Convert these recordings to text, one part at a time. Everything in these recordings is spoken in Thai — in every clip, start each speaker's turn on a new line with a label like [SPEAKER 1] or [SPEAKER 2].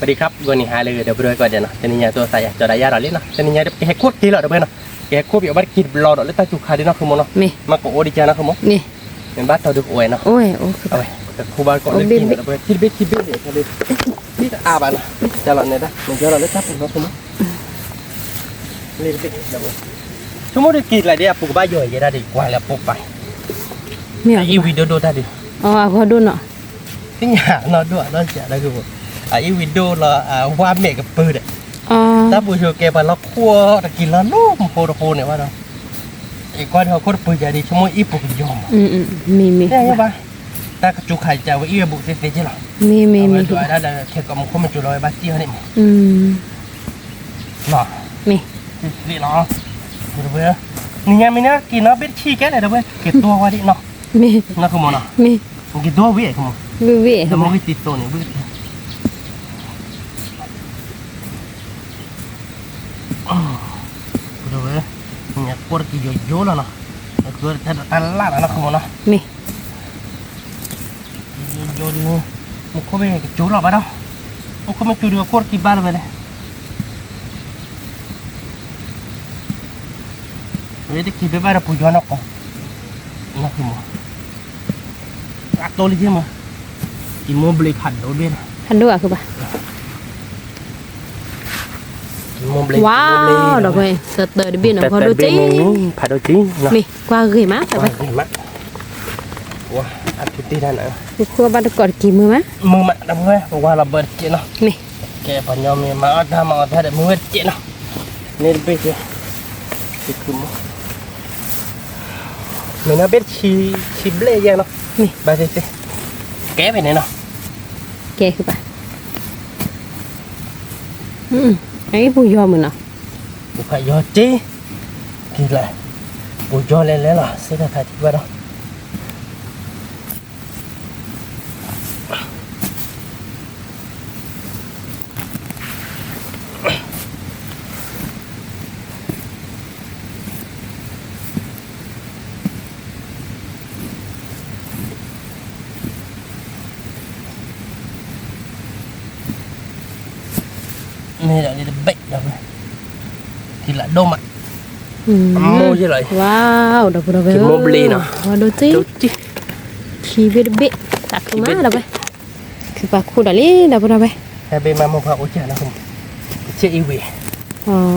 [SPEAKER 1] สวัสดีครับวันนี้หาเลยเดี๋ยวไปดูก่อนเดี๋ยวนะเจนิยาตัวใส่จะได้ยาเราเล่นนะเจนิยาเดี๋ยวแกควบทีละเดี๋ยวไปนะแกควบอยู่บ้านกินรอเดี๋ยวเล่นตาจุกขาดีนะคือโมเนาะมาโกโอดีจ้านะคือโม
[SPEAKER 2] นี่
[SPEAKER 1] เป็นบ้านตัวดึกโอ้ยนะ
[SPEAKER 2] โอ้ยโอ้
[SPEAKER 1] เอาไปครูบาก่อนเลยกินเดี๋ยวไปคิดเบ็ดเดี๋ยวเลยนี่อาบ้านนะจะหล่อนเนี่ยได้มันจะหล่อนเล่นจับผมนะคือโมเล่นเบ็ดเดี๋ยวชั่วโมงเดียวกินอะไรเดี๋ยวปลูกบ้านย่อยได้ดีกว่าแล้วปลูกไปอีวิดีโอดูได้ดิ
[SPEAKER 2] อ๋อพอดูเนาะ
[SPEAKER 1] ที่หยาเราด้วยเราจะได้คืออีวิดีโอเราว่าเมกับปืนเนี่ยถ้าผู้ชมแกไปเราคั่วตะกินแล้วนุ่มโคเนี่ยว่าเราอีกก้อนเขาคั่วปืนจะดีชั่วโมงอีปุกยอม
[SPEAKER 2] มี
[SPEAKER 1] ได้ยังปะแต่กระจุกไข่จะว่าอีบุกเสียใช่หรอ
[SPEAKER 2] มี
[SPEAKER 1] จุดได้แค่ก็มันคนมันจุดลอยบ้าจี้เขาเนี่ยหรอนี่หรอดูเว้ยนี่ยังมีเนื้อกินเนาะเบ็ดขี้แก่เลยเด้อเว้ยเก็บตัวไว้ดิเนาะ
[SPEAKER 2] มี
[SPEAKER 1] น่าคือมันเนาะ
[SPEAKER 2] มี
[SPEAKER 1] กินตัววิ่งคือ
[SPEAKER 2] มันวิ่ง
[SPEAKER 1] แต่มันไม่ติดตัวเนี่ยวิ่งดูเว้ยเนี่ยปวดกี่โยแล้วเนาะเกิดแต่ตลาดนะคือมันเนาะ
[SPEAKER 2] มี
[SPEAKER 1] โยดีมันก็ไม่จูหรอกบ้าเนาะมันก็ไม่จูดีกว่าปวดกี่บ้านเลยเฮ้ยที่คิดไปบ้านเราปุยย้อนออกน่าคือมันอัดตัวเลยใช่ไหมกินโมเบลขันโดนเบี้ย
[SPEAKER 2] ขันด้วยคือปะว้าวดอกไม้สเตอร์ดิบินของเขาดูจี
[SPEAKER 1] ผัดดูจี
[SPEAKER 2] มีกว่าเกยมั้ยแต่ไป
[SPEAKER 1] ว้าอัดทุตีนั่นนะ
[SPEAKER 2] ครัวบ้านกอดกี่มือมั้ย
[SPEAKER 1] มือมันดำเลยบอกว่าเราเบิดเจเนาะ
[SPEAKER 2] นี่
[SPEAKER 1] แกพยอมมีมาอัดทำมาอัดได้มือเจเนาะนี่เป็นเจนี่คือมันน่าเป็นชีเบลยังเนาะ
[SPEAKER 2] นี่
[SPEAKER 1] บาเจแกไปไหนเนาะ
[SPEAKER 2] แกคือปะไอ้ผู้ยอมือเนาะ
[SPEAKER 1] ผู้ขายยอจีกี่ไรผู้ยอเล่นแล้วล่ะเสียดายที่ว่าเนาะนี่เดี๋ยวนี้เบ็ดเดี๋ยวไปทีละดมอ่ะโม่ใช่ไหม
[SPEAKER 2] ว้าวดอกบัวกิ
[SPEAKER 1] นโมเบลีเนาะ
[SPEAKER 2] ว้าวดูจีขี้เบ็ดเบ็ดตักขึ้นมาดอกไปคือปลาคู่ดอลลี่ดอกบัวไป
[SPEAKER 1] แต่เบมาโมพาโอเจ้านะคุณเจ้าอีวี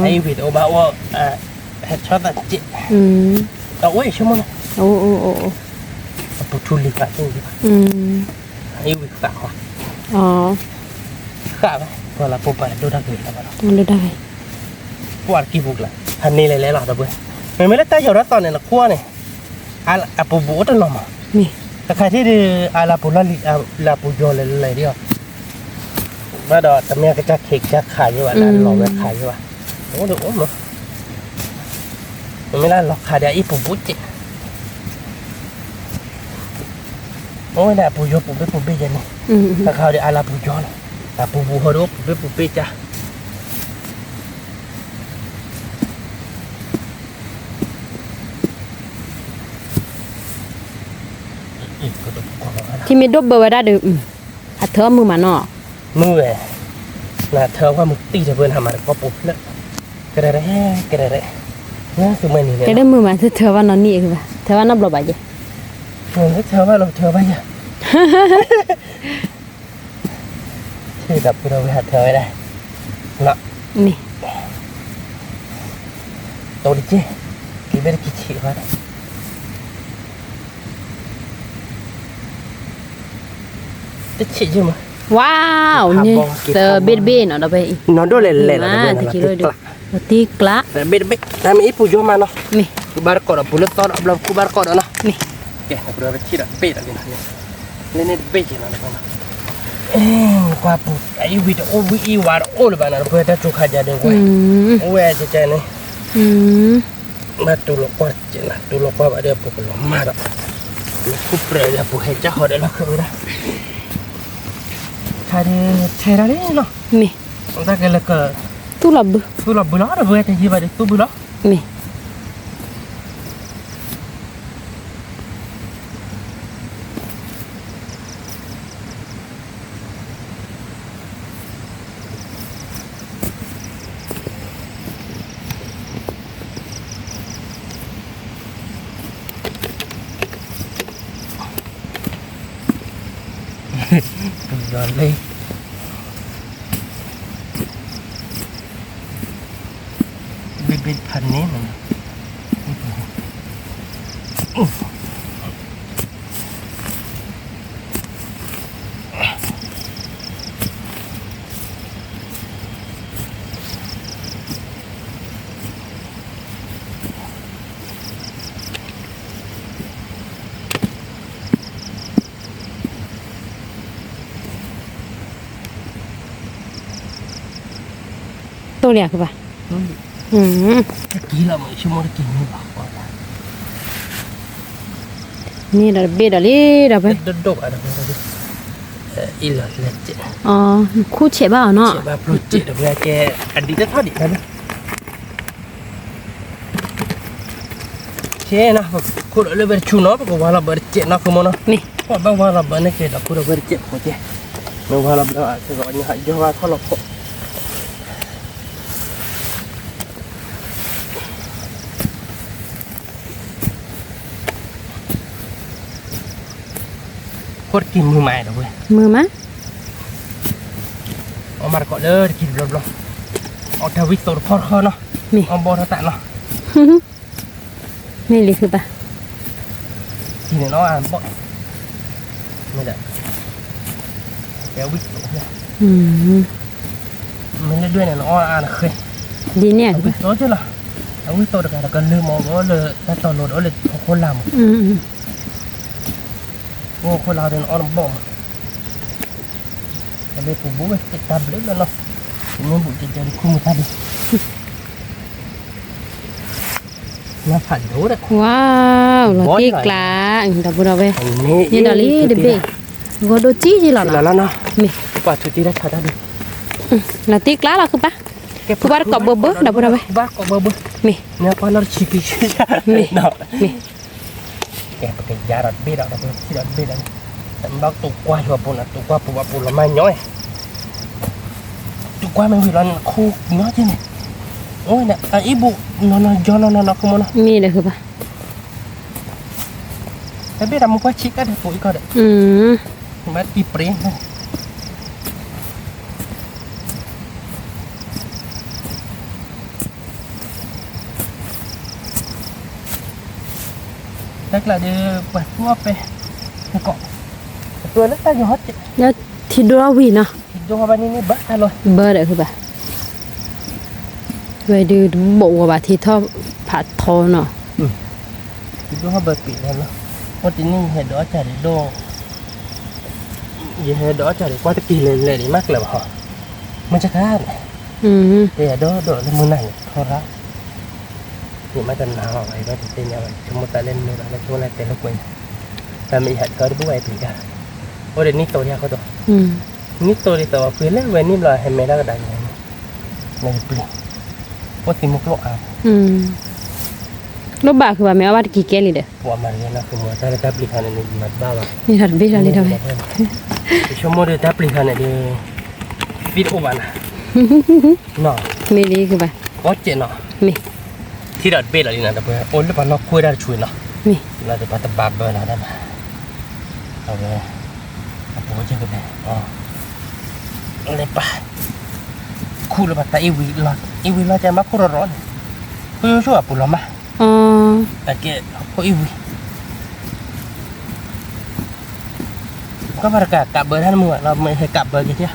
[SPEAKER 1] อีวีโอบ้าว่าเฮ็ดช็อตอะเจ้เอาไว้ชั่วโมง
[SPEAKER 2] โอ้
[SPEAKER 1] ปุถุลิกะจริงอีวีฝากว่ะข้าไปพอละปุ๊บไปดูได้เกิดแล้วมั้ง
[SPEAKER 2] ดูได้
[SPEAKER 1] ปวดกี่บุกละทันนี้เลยแล้วหรอตัวเบ้ไม่ได้ตายอยู่แล้วตอนนี้ละขั้วเนี่ยอาปูบูตันหน่อมา
[SPEAKER 2] นี่
[SPEAKER 1] แต่ใครที่ลาปูลาปูโยอะไรเดียวว่าดอกแต่เมียก็จะเค้กจะขายอยู่ว่าร้านหลอกแบบขายอยู่ว่าโอ้ดูโอ้โหมันไม่ได้หลอกขายเดี๋ยวอีปูบูจิโอ้ยเนี่ยปูโยปูเป้ยันนี่ถ้าเขาเดี๋ยวลาปูโยนะแต่ปูบูเขาดูปูเป้จ้า
[SPEAKER 2] ที่มีดบเบอร์ได้ดูหัดเธอมือมาเนาะ
[SPEAKER 1] มือน่ะเธอว่ามึงตีจะเพื่อนทำอะไรก็ปุ๊บแล้วกระไรน่าคือมันนี่เนี่ย
[SPEAKER 2] จะได้มือมาเธอว่านอนนี่คือปะเธอว่านับหลบไปจ้ะ
[SPEAKER 1] เธอว่าเราเธอไปจ้ะที่ดับเราไปหัดเธอไว้ได้ละ
[SPEAKER 2] นี่
[SPEAKER 1] โตดิเจ้กี่ไม่ได้กี่ฉี่วะจะฉี่ใช่ไหม
[SPEAKER 2] ว้าวนี่เจอเบ็ดเบ็ดเนาะเราไป
[SPEAKER 1] นอนด้วยเล่นๆ
[SPEAKER 2] นะตะกี้เลยดูตีกละ
[SPEAKER 1] แต่เบ็ดแต่ไม่อีปูโยมาเนาะ
[SPEAKER 2] นี่
[SPEAKER 1] กูบาร์กอดปูเล็กตอนเรากูบาร์กอดเนาะ
[SPEAKER 2] นี่
[SPEAKER 1] แกเราไปฉีดเบ็ดอะไรนะนี่เบ็ดนะนะกว่าปุ๊ไอ้วิดโอวีวาร์โอลบานาเพื่อจะจุกขาจาเด้งไว้โอ้ยจะใจนี่มาตุลกว่าเจนะตุลกว่าเดี๋ยวปุ๊บล้มมาแล้วกูเปรย์แล้วปุ๊ให้เจ้าเขาได้ละคือนะใช่แล้วนี่เนาะ
[SPEAKER 2] นี่
[SPEAKER 1] ตั้งแต่เล็กก็
[SPEAKER 2] ตุลับ
[SPEAKER 1] บุล้อนะเพื่อจะยี่บาร์ตุบุล้อ
[SPEAKER 2] นี่
[SPEAKER 1] ย้อนเลยเป็นพันนี้มัน
[SPEAKER 2] ตัวเนี้ยคือป่ะ
[SPEAKER 1] ตะกี้เราไม่ชั่วโมงตะกี้นี่บอกว่า
[SPEAKER 2] นี่เราเบ็ดอะไรเราไป
[SPEAKER 1] ดกอะไรแบบอีหลอดเล็ดเจ็ด
[SPEAKER 2] อ๋อคู่เฉบ้าเนาะ
[SPEAKER 1] เจ็บแบบรู้เจ็ดแบบแกอันนี้จะทอดอีกแล้วนะเช่นะคุณเอาเลยไปชูน้องก็ว่าเราเบิดเจ็ดนะคุณมโน
[SPEAKER 2] นี่
[SPEAKER 1] พอบ้างว่าเราเบิดนี่คือเราคุณเอาเบิดเจ็ดโอเคไม่ว่าเราเบิดคือก่อนนี้หายเยอะว่าเขาหลอกโคตรกินมือใหม่เลยเว้ย
[SPEAKER 2] มือมะ
[SPEAKER 1] เอามาก่อนเลยกินรอบๆเอาทวิตตัวพอเขาเนาะ
[SPEAKER 2] นี่
[SPEAKER 1] เอาบอลแต่เนาะ
[SPEAKER 2] นี่เลยคือป่ะ
[SPEAKER 1] กินเนาะอ่านบ่ไม่ได้แกวิตตัวเนี่ยไม่ได้ด้วยเนี่ยเนาะอ่านเคย
[SPEAKER 2] ดีเนี่ย
[SPEAKER 1] วิตตัวใช่หรอเอาวิตตัวเด็กๆก็ลืมมองว่าเลยแต่ตอนโหลดเอาเลยคนลำโอ้คนเราเดินอ้อมบ่มแต่เด็กผู้บุ้ยติดตามเล็กแล้วเนาะมันบุจะจะคุ้มตาดิน่าผ่านดูเลย
[SPEAKER 2] ว้าวเราตีกลาดับบุระเว้ยนี่ดอลลี่เด็บเบ้ก็ดูจี้จีหรอ
[SPEAKER 1] แล้วเนาะ
[SPEAKER 2] มี
[SPEAKER 1] กว่าทุกทีได้ชาได้ดิ
[SPEAKER 2] เราตีกลาเราคือปะคือบ้านกอบเบอร์ดับบุระเว้ย
[SPEAKER 1] บ้านกอบเบอร์
[SPEAKER 2] มี
[SPEAKER 1] เนี่ยพอเราชิคชิมีเนาะมีแกเป็นยาดัดเบ็ดดับเบ็ดที่ดัดเบ็ดนั่นแต่บักตุกกว่าชัวปุ่นตุกกว่าปุ่นปุ่นละไม่น้อยตุกกว่ามันวิ่งลันคู่น้อยจริงเนี่ยโอ้ยเนี่ยอีบุนอนย้อนนอนคุมนะ
[SPEAKER 2] มีเลยคือปะ
[SPEAKER 1] แต่เบ็ดมันก็ชิคกันปุ๋ยก็ได้มันปีเปรี้ยแรกๆเดี๋ยวเปิดทั่วไปเกาะตัวเล็กแต่ยังฮอต
[SPEAKER 2] แล้วที่ดูวีเนาะ
[SPEAKER 1] ที่ดูวันนี้นี่เบิร์ดเลย
[SPEAKER 2] เบิร์ดเลยคือปะไปดูbộ của bà thì thọ phạt thò nọ
[SPEAKER 1] ที่ดูเขาเบิร์ดปีนั่นเนาะวันที่นี่เห็นดอกจ่ายดูยังเห็นดอกจ่ายกว่าตะกี้เลยดีมากเลยว่ะมันจะฆ่าเดี๋ยวดอกในมือไหนเขารักนี่มาจนหนาวอะไรก็เป็นอย่างไรชั่วโมงแต่เล่นมือแล้วช่วงแรกเป็นลูกเว้ยแต่มีหัดก็ได้บุ้ยปีกันโอ้เดี๋ยวนี้ตัวนี้เขาตัวนี่ตัวที่ตัวเพื่อนเล่นเว้ยนี่เราเห็นไม่ได้ก็ได้ไงในปีว่าติมุกโลอ่ะ
[SPEAKER 2] ลูกบ้าคือว่าไม่เอาวัดกี่แก่เลยเด้อ
[SPEAKER 1] ว่ามันเนี่ยนะคือมันถ้าได้ปลีกานนี่มันบ้าว่ะ
[SPEAKER 2] นี่หัดบีอะไรทำไม
[SPEAKER 1] ชั่วโมงเดียวได้ปลีกานนี่ฟิตโอวันเนาะ
[SPEAKER 2] ไม่ดีคือว่า
[SPEAKER 1] ก็เจ๋งเนาะ
[SPEAKER 2] มี
[SPEAKER 1] ที่ดัดเบ็ดอะไรนะแต่เพื่อนโอ้ยแล้วปนเราคุยได้ช่วยเนาะ
[SPEAKER 2] มี
[SPEAKER 1] เราจะปฏิบัติเบอร์นะได้ไหมเอาไปเอาไปเจอกันเลยอ๋ออะไรปะคู่เราแต่อีวีเราจะมาคู่ร้อนคู่ช่วยปุ่นเรามาแต่เกะคู่อีวีก็ประกาศกลับเบอร์ท่านมือเราไม่เคยกลับเบอร์กี่เที่ย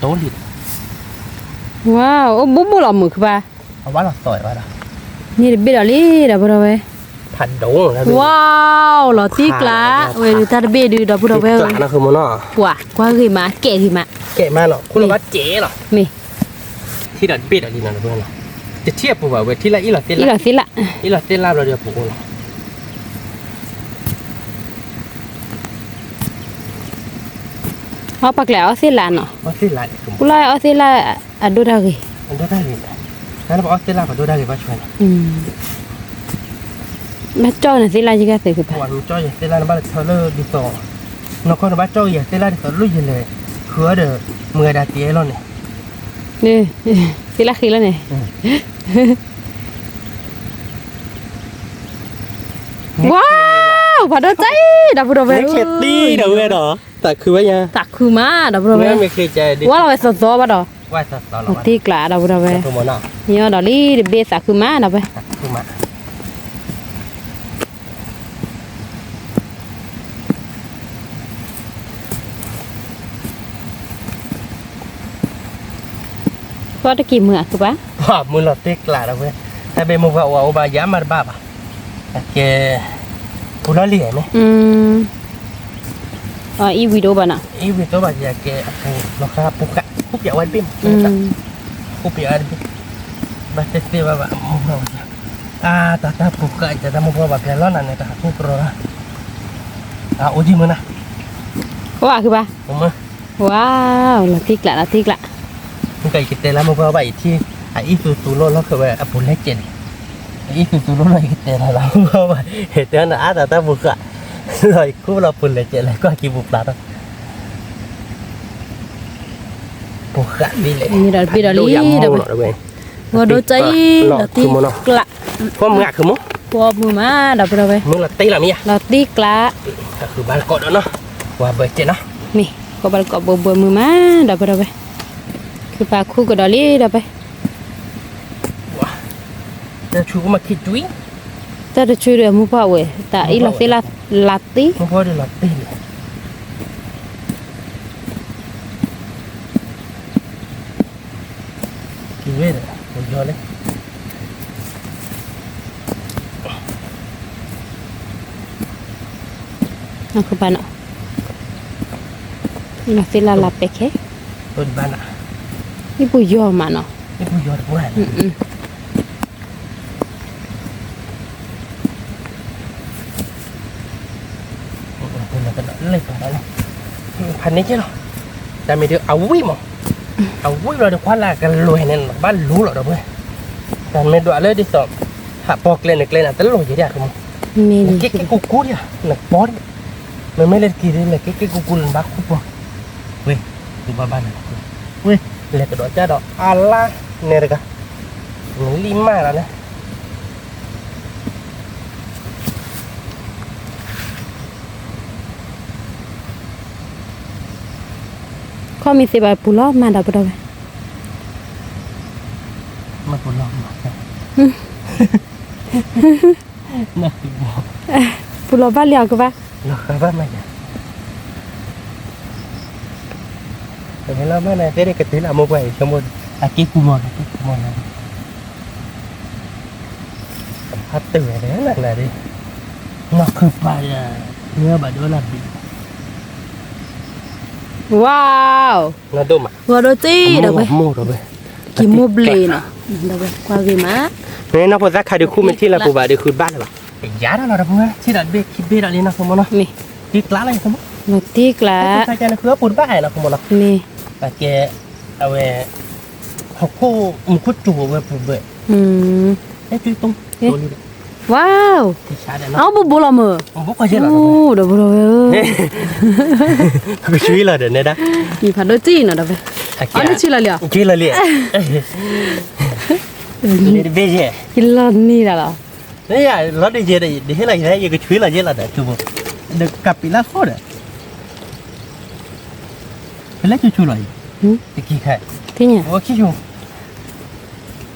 [SPEAKER 1] โตลิด
[SPEAKER 2] ว้าวโอ้บุ๊บบุ๊หล่อมือคือปะ
[SPEAKER 1] เอาว่าเราต่อยว่าเรา
[SPEAKER 2] นี่เบ็ดอะไรดับบุระเว้ย
[SPEAKER 1] ผัดโดงนะ
[SPEAKER 2] ว้าวหล่อตีกละเว้ยถ้าเบ็ดดูดับบุระเว้ย
[SPEAKER 1] นั่นคือมันเนาะ
[SPEAKER 2] กว่าคือมาเกะคือมา
[SPEAKER 1] เนาะคุณว่าเจ๋เหรอ
[SPEAKER 2] มี
[SPEAKER 1] ที่ดัดเบ็ดอะไรนะเพื่อนเราจะเทียบปุ๊บว่าเว้ยที่ละอีหล่อเต้นลาเราเดียวปุ๊บเรา
[SPEAKER 2] เอาปากแล้วสิลานเนาะ
[SPEAKER 1] สิลาน
[SPEAKER 2] กูไล่เอาสิลาอัดดูได้กี่
[SPEAKER 1] ได้เลยนั่นบอกเอาสิลาก็ดูได้เลยว่าช่วย
[SPEAKER 2] แม่จ้อยน่ะสิลาจิกาสิคือปะ
[SPEAKER 1] วันจ้อยสิลาบ้านเธอเลิกดีต่อนกคนบ้านจ้อยสิลาดีต่อลุยเลยคือเด้อเมื่อดาเตี้ยแล้วเนี่ย
[SPEAKER 2] นี่ Sila khila này. Wow, pada cai dah pura
[SPEAKER 1] Nek kheti dah we dah. Tak khu ba ya.
[SPEAKER 2] Tak khu ma dah pura
[SPEAKER 1] Nek
[SPEAKER 2] we.
[SPEAKER 1] me kheti cai di.
[SPEAKER 2] Wah, lah so pada.
[SPEAKER 1] Wa sa sa la.
[SPEAKER 2] Ti kla dah pura we.
[SPEAKER 1] Tu mo na.
[SPEAKER 2] Nyo dah li be tak khu ma dah we.
[SPEAKER 1] Khu ma.
[SPEAKER 2] Có được kìm mưa cơ bá.
[SPEAKER 1] Wa mu la te kla dah we. Ta be mo wa ba ya mar ba ba. Ke pula li me.
[SPEAKER 2] I video bạn ạ.
[SPEAKER 1] I wi to ba ya ke aku lo kha puka. Pup ya wan pim. Pup ya wan pim. Ba te te ba ba mo ba. Ta ta puka ja ta mo ba pe lo na ne ta pu pro la. Oji mo na.
[SPEAKER 2] Wow cơ bá.
[SPEAKER 1] Mo.
[SPEAKER 2] Wow, là tiếc lạ, là tiếc lạ.
[SPEAKER 1] Cái kita lama kau baik ti, itu tulo lo kau apa boleh jadi, itu tulo lo kita lama kau baik, itu anak ada tak buka, lo ikut lo boleh jadi, kau kaki buka tak, buka bila.
[SPEAKER 2] Ini dah bila li dah. Ngado cai là tiếc lạ.
[SPEAKER 1] Kau mengat kamu?
[SPEAKER 2] Kau mama dah pura we.
[SPEAKER 1] Mula tay lah ya.
[SPEAKER 2] Là tiếc lạ.
[SPEAKER 1] Aku balik kau dah no, wah baca no.
[SPEAKER 2] Nih, kau balik kau bobo mama dah pura we.คือปลาคู่กับดอลลี่เดี๋ยวไป
[SPEAKER 1] Wah, dah cukup makin cuy.
[SPEAKER 2] จะได้ช่วยเหลือมุพ่อเว้ยแต่อีหลักสิลัดตี
[SPEAKER 1] Muka dia latih. Kira dah, jual le.
[SPEAKER 2] นั่นคือปลาเนาะอีหลักสิลัดไปแค่
[SPEAKER 1] Tu di mana?
[SPEAKER 2] นี่ปุยยอมาเนาะ
[SPEAKER 1] Ni pun jual buat. Phần này chứ đâu, tại mình được áo mà, áo rồi được khoan là cái lùi này bán lú rồi đâu vậy, còn mình đọa lên đi sọ, hạ bọc lên được lên là tấn lùi vậy đấy không?
[SPEAKER 2] มี
[SPEAKER 1] Cái cục cút à, là bó đấy, mình mới lên kỳ đây là cái cục cút là bác cút bò, quên, từ ba này, quên, là cái đó cha đó, ala, này được à, mình lima rồi nè.
[SPEAKER 2] ข้อมีสิบใบปูล้อมาดับเราไป
[SPEAKER 1] Mà còn lòng mà nó thì bỏ
[SPEAKER 2] ปูล้อบ้านเลี้ยวกันปะ
[SPEAKER 1] nó khai bắt mày thế là mấy này thế đây cái tí là mua quầy cho một cái cù mòn này hát từ đấy là đi nó cứ phải nhớ bà đứa làm gì
[SPEAKER 2] ว้าว
[SPEAKER 1] nó đâu mà
[SPEAKER 2] หัวโดจี้เดี๋ยวไป
[SPEAKER 1] mua rồi vậy
[SPEAKER 2] กินโมเบลเนาะเดี๋ยวไปกว่ากี่ม้า
[SPEAKER 1] nên nó có giá khai được khu mình chỉ là của bà được khu ba rồi bà giá đó là đâu nghe chỉ là biết khi biết là đi nó không muốn nó
[SPEAKER 2] นี่
[SPEAKER 1] tí lá này không
[SPEAKER 2] เราตีกละ
[SPEAKER 1] khai cho nó khứa bún bát này nó không muốn nó
[SPEAKER 2] นี่
[SPEAKER 1] bà kia à về học cô một chút chủ về phụ vệ
[SPEAKER 2] อืม
[SPEAKER 1] đấy truy tung
[SPEAKER 2] ว้าว
[SPEAKER 1] thì xa để
[SPEAKER 2] เอา
[SPEAKER 1] nó
[SPEAKER 2] บุบุละมือ
[SPEAKER 1] bốc qua trên
[SPEAKER 2] โอ้
[SPEAKER 1] là
[SPEAKER 2] เดี๋ยวบุเราเอ้ย
[SPEAKER 1] cái truy là để này đó
[SPEAKER 2] มีผัดโดจี้เนาะเดี๋ยวไปอันนี้ชื่ออะไรเหรอ
[SPEAKER 1] truy là liền để về gì
[SPEAKER 2] กินร้อนนี่แหละเหรอ
[SPEAKER 1] đấy à nó đi về để hết là thế cái truy là gì là để chủ được cặp bị lá khó đấy cái lấy chú lại
[SPEAKER 2] หืม
[SPEAKER 1] cái kia khai
[SPEAKER 2] ที่เนี่ย
[SPEAKER 1] ô kia chú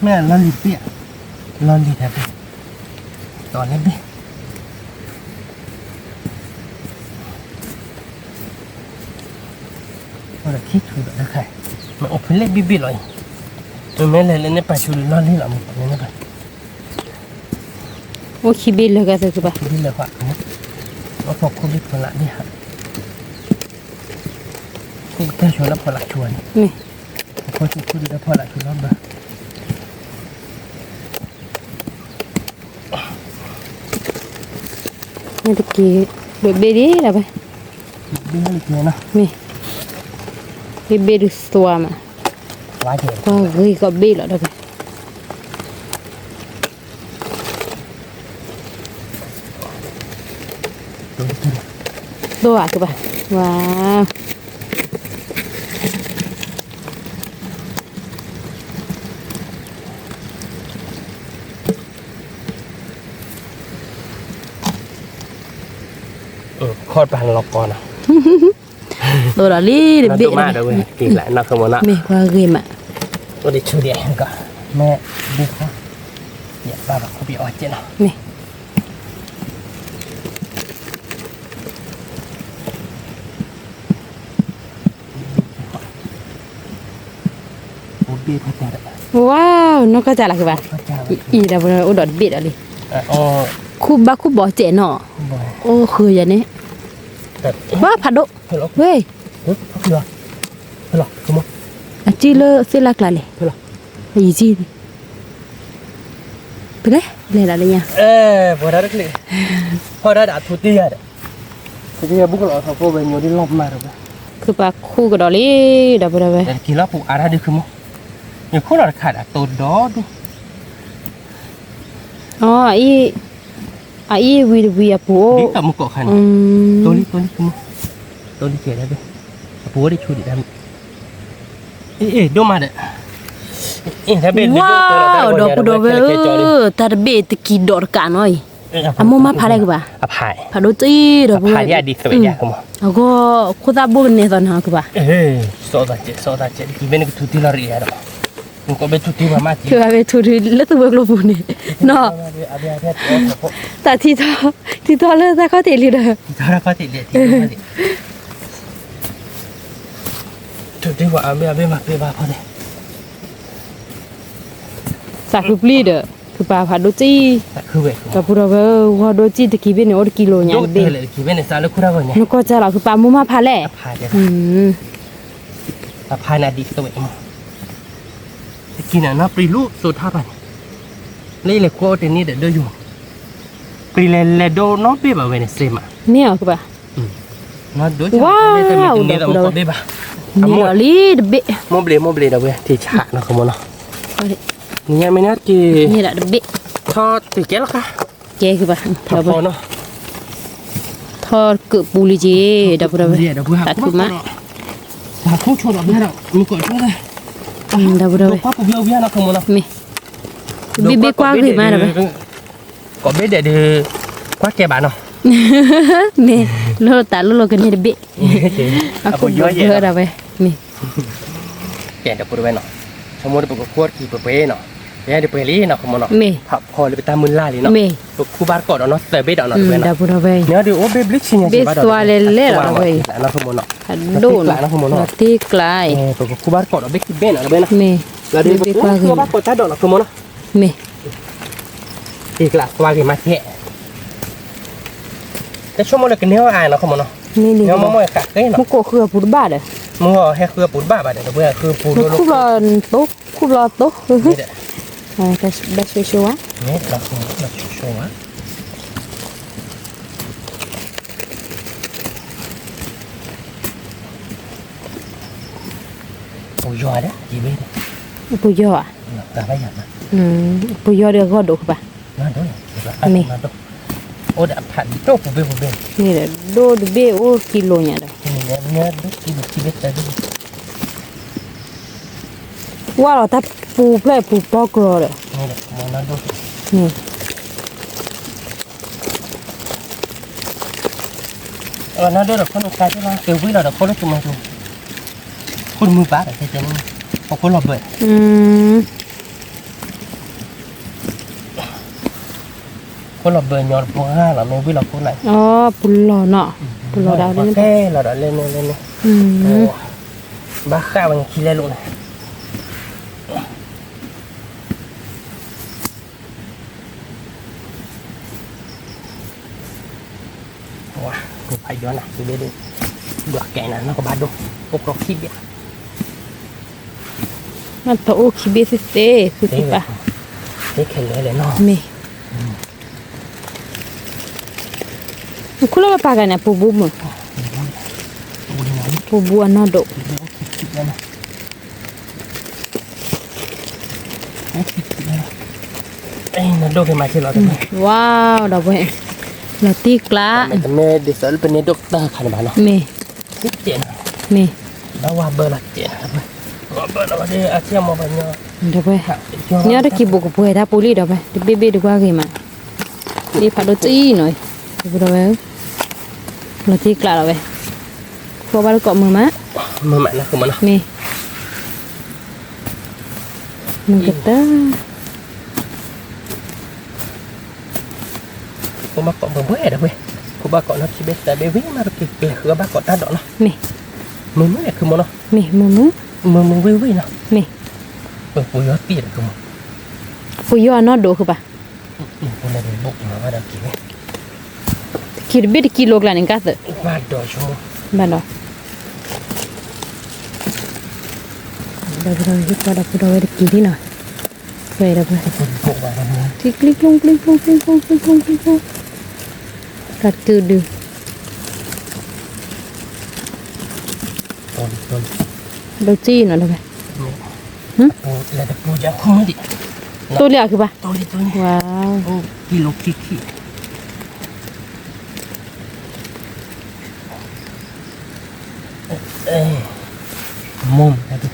[SPEAKER 1] mẹ lo lì bịa lo lì thật toàn lên đi nó là khít chú đã khai mà ốp lên bịa bịa rồi tôi mới lên cái bài chú lo lì lắm nên nó phải
[SPEAKER 2] โอ้ขี้บินเลยก็คือปะ
[SPEAKER 1] đi là hoạt nó phục không biết còn lại đi hả cũng theo chú nó còn lại chuồn
[SPEAKER 2] นี่
[SPEAKER 1] có chú đi nó còn lại chú nó mà
[SPEAKER 2] นี่ตะกี้เบเบดีเดี๋ยวไป
[SPEAKER 1] đi nó lịch này nó
[SPEAKER 2] นี่เบเบดูตัวมา
[SPEAKER 1] quá nhiều
[SPEAKER 2] ก็เฮ้ยก็เบแล้วเดี๋ยวไป ตัวคือปะว้าว
[SPEAKER 1] คอดพันล็อกก่อนนะ
[SPEAKER 2] ตัวละลีเด
[SPEAKER 1] nó
[SPEAKER 2] เบะ
[SPEAKER 1] tụi ma đâu vậy kỳ lại nó không muốn ạ
[SPEAKER 2] เมกว่าเกมอ่ะ
[SPEAKER 1] tôi đi chui điện cả mẹ đi không dạ ba bà không bị ỏi chết nào
[SPEAKER 2] เม
[SPEAKER 1] bố bia thật đẹp
[SPEAKER 2] ว้าวนกก็จะละคือว่า
[SPEAKER 1] thật chào
[SPEAKER 2] อีดาบอุดรเบ็ดอะไร
[SPEAKER 1] ô
[SPEAKER 2] คูบาคูบ่เจเนาะ
[SPEAKER 1] bồi
[SPEAKER 2] โอ้คืออย่างนี้
[SPEAKER 1] thật
[SPEAKER 2] ว่าผัดโด
[SPEAKER 1] thôi lắm
[SPEAKER 2] เว้ย
[SPEAKER 1] thôi chưa thôi lắm không muốn
[SPEAKER 2] อาจีเลเสลักละเลย
[SPEAKER 1] thôi lắm
[SPEAKER 2] อีจีไปเลยเลยละเลยเนี่ย
[SPEAKER 1] ê vừa đã đất lì hồi đã thu tia đấy thu tia bút lọ thằng cô về nhiều đi lọp mà rồi
[SPEAKER 2] คือปลาคู่กับดอลลี่ดาบดาไป
[SPEAKER 1] để kỳ lọp phụ à ra được không nhiều khối là khả đã tồn đó đi
[SPEAKER 2] อ๋ออีวีอะปู
[SPEAKER 1] đi tầm một cọ khăn
[SPEAKER 2] อืม
[SPEAKER 1] tôi đi không tôi đi chơi đây đi bố đi chui đi đâm ê đâu mà đấy ê thế bên
[SPEAKER 2] ว้าวดอกดอกเว้ยตาเบตกีดอร์กันหน่อยอะโมมาพาได้กูป่ะ
[SPEAKER 1] à phải
[SPEAKER 2] พาดูจีดอก
[SPEAKER 1] phải đi đi sợi nha không
[SPEAKER 2] แล้วก็คุตาบุญเนี่ยตอนหากูป่ะ
[SPEAKER 1] ê so da chết thì bên cái thu tiêu là rẻ rồi mình có bên thu tiêu mà chỉ
[SPEAKER 2] คือว่าไปทุเรียนแล้วตัวเบิกลบุญเนี่ยเนาะแต่ที่ทอเลิกซะเขาเตลีเด้อ
[SPEAKER 1] đó là có thể để thì thu tiêu vào bên mặt bên vào thôi
[SPEAKER 2] สักคือปลีเด้อคือปลาพาดูจี
[SPEAKER 1] cứ vậy
[SPEAKER 2] กับพวกเราว่าดูจีตะกี้เป็นออกิโลเนี่ย
[SPEAKER 1] lúc
[SPEAKER 2] เบ
[SPEAKER 1] thì lại thì bên này sao nó cứ ra rồi nhỉ
[SPEAKER 2] นก็จะเราคือปลาโมมาพาแหละ
[SPEAKER 1] phải đấy
[SPEAKER 2] อืม
[SPEAKER 1] phải là đi sợi mà khi nào nó bị lú sụt tháp à đây là cô thì ni để đưa dùng vì là đồ nó biết bảo vệ này xem à
[SPEAKER 2] เนี่ยคือป่ะ
[SPEAKER 1] nó đối
[SPEAKER 2] Wow,
[SPEAKER 1] đây là mình
[SPEAKER 2] đọc
[SPEAKER 1] một
[SPEAKER 2] rồi.
[SPEAKER 1] con biết à
[SPEAKER 2] เนี่ยลีเดเบะ
[SPEAKER 1] mua bể đâu vậy thì chả nó không muốn nó nghe mấy nát thì
[SPEAKER 2] นี่แหละเดเบะ
[SPEAKER 1] cho thì kéo cả
[SPEAKER 2] เจคือป่ะ
[SPEAKER 1] thọ phò nó
[SPEAKER 2] ทอดเกือบปูลีเจดับดับ
[SPEAKER 1] gì đâu vừa
[SPEAKER 2] ตัดคือมะ
[SPEAKER 1] là không cho nó biết đâu mình gọi chúng đây
[SPEAKER 2] ดับดับ
[SPEAKER 1] đâu quá bia bia nó không muốn nó
[SPEAKER 2] มีบีบีกว้างคือมาดับ
[SPEAKER 1] có biết để quá kè bạn không
[SPEAKER 2] มีโลตาโลกันนี่เดเบะอะคุเบอร์ดับไปมี
[SPEAKER 1] kẻ được bữa bên nó xong rồi được quất thì bữa bên nó thế được bữa lý nó không muốn nó
[SPEAKER 2] มี
[SPEAKER 1] học hồi được ta mươn lai lý nó
[SPEAKER 2] มี
[SPEAKER 1] khu bar cỏ đó nó tới biết đó nó bên
[SPEAKER 2] ดั
[SPEAKER 1] nó
[SPEAKER 2] บดับไป
[SPEAKER 1] nhớ đi ốp bếp lít xin nhà chị bắt đầu nó không muốn nó
[SPEAKER 2] โดนตีกลาย
[SPEAKER 1] khu bar cỏ đó biết bên nó bên nó
[SPEAKER 2] มี
[SPEAKER 1] là đi khu bar cỏ ta đó nó không muốn nó
[SPEAKER 2] มี
[SPEAKER 1] thì là qua cái mặt nhẹ cái số một là cái nếu ai nó không muốn nó
[SPEAKER 2] นี่นี่
[SPEAKER 1] nếu mà mọi cả cái nó
[SPEAKER 2] มุกโกคือปูบ้าเด้อ
[SPEAKER 1] mua hay khưa bún bạ bà để nó vừa khưa bún
[SPEAKER 2] คุบรอโต๊ะคุบรอโต๊ะ
[SPEAKER 1] นี่แหละ
[SPEAKER 2] แต่แบบชัวร์
[SPEAKER 1] นี่เราคงเราชัวร์โอ้ยอดนะกี่เม็ด
[SPEAKER 2] ปูยออ่ะ
[SPEAKER 1] แต่ไม่หยัดนะ
[SPEAKER 2] ปูยอเดือก็ดูป่ะ
[SPEAKER 1] นั่นด้วยนี่โอ้เดี๋ยวผัดโต๊ะผมเป็น
[SPEAKER 2] นี่แหละโดดเบโอกิโลเนี่ยเด้อ
[SPEAKER 1] นี่เนี่ยดูกี่เม็ดแต่ดู
[SPEAKER 2] ว่าเราถ้าปูเพื่อปูปอกรอเด้อ
[SPEAKER 1] นี่แหละมองนั่นดู
[SPEAKER 2] นี่
[SPEAKER 1] นั่นด้วยเราคนกายใช่ไหมเกี่ยวกับเราคนละจุ่มจุ่มคนมือป้าแต่เจ๊นี่พอคนหลบเลย คนหลบเลยยอดพวกห้าเราไม่วิ่งเราคนไหน
[SPEAKER 2] อ๋อปูรอเนาะปูรอดาวนี่
[SPEAKER 1] แค่เราเล่นบ้าข้าวมันขี้เล่นลูกนะว้ากูไปย้อนนะดูดูดอกแก่น่ะnó có ba đô cô có khí biết
[SPEAKER 2] มันโตโอคิเบสิเตคือสิป่ะ
[SPEAKER 1] thế khenเลยเนาะ
[SPEAKER 2] มีคุณเราปากันเนี่ยปูบุ้มปูบัวน่าดู
[SPEAKER 1] nó đôi cái máy trên nó
[SPEAKER 2] ว้าวดอกเว้ยเราตีกล้า
[SPEAKER 1] mẹ để sợ bên này doctor khả năng nó
[SPEAKER 2] มี
[SPEAKER 1] rất tiền
[SPEAKER 2] มี
[SPEAKER 1] đó qua bơ là tiền bơ là đi ăn xem mà bao nhiêu
[SPEAKER 2] ดอกเว้ยเนี่ยตะกี้บุกปูให้ถ้าปูรีดอกเว้ยเบเบดีกว่ากี่มาดีผัดโรตีหน่อยดูดอกเว้ย เราที่กล้าเราไปพวกบ้านเกาะมือมะ
[SPEAKER 1] มือใหม่นะคือมัน
[SPEAKER 2] นี่มันก็ตา
[SPEAKER 1] ผมมาเกาะเบื่อเด้อเว้ยผมมาเกาะนับชีเบสแต่เบวี่มาตะกี้เลยคือบ้าเกาะตาดอกเนาะ
[SPEAKER 2] นี่
[SPEAKER 1] มือไม่คือมันเนาะ
[SPEAKER 2] นี่มือ
[SPEAKER 1] มือวิวเนาะ
[SPEAKER 2] นี่
[SPEAKER 1] ปุยยอดตีเลยคือมัน
[SPEAKER 2] ปุยย่อนอดโดคือปะ
[SPEAKER 1] คนได้บุกมาว่าดอกกี่เว้ย
[SPEAKER 2] คิดเบ็ดกิโลกรัมนึงก็เถอะ
[SPEAKER 1] ว่าดอกชั่วโมง
[SPEAKER 2] บ้านเราเราคิดว่าเราพูดเอาไว้กี่ที่หน่อยไปเราไป
[SPEAKER 1] คนบุกมาทำไม
[SPEAKER 2] คลิกลงกัดตืดดู
[SPEAKER 1] ต้น
[SPEAKER 2] เราจี้หน่อยเราไป
[SPEAKER 1] ปูแล้วแต่ปูจะคุ้มดิ
[SPEAKER 2] ตัวเลี้ยคือปะ
[SPEAKER 1] ตัวนี้
[SPEAKER 2] ว้าว
[SPEAKER 1] โอ้กิโลขี้มุมนะดู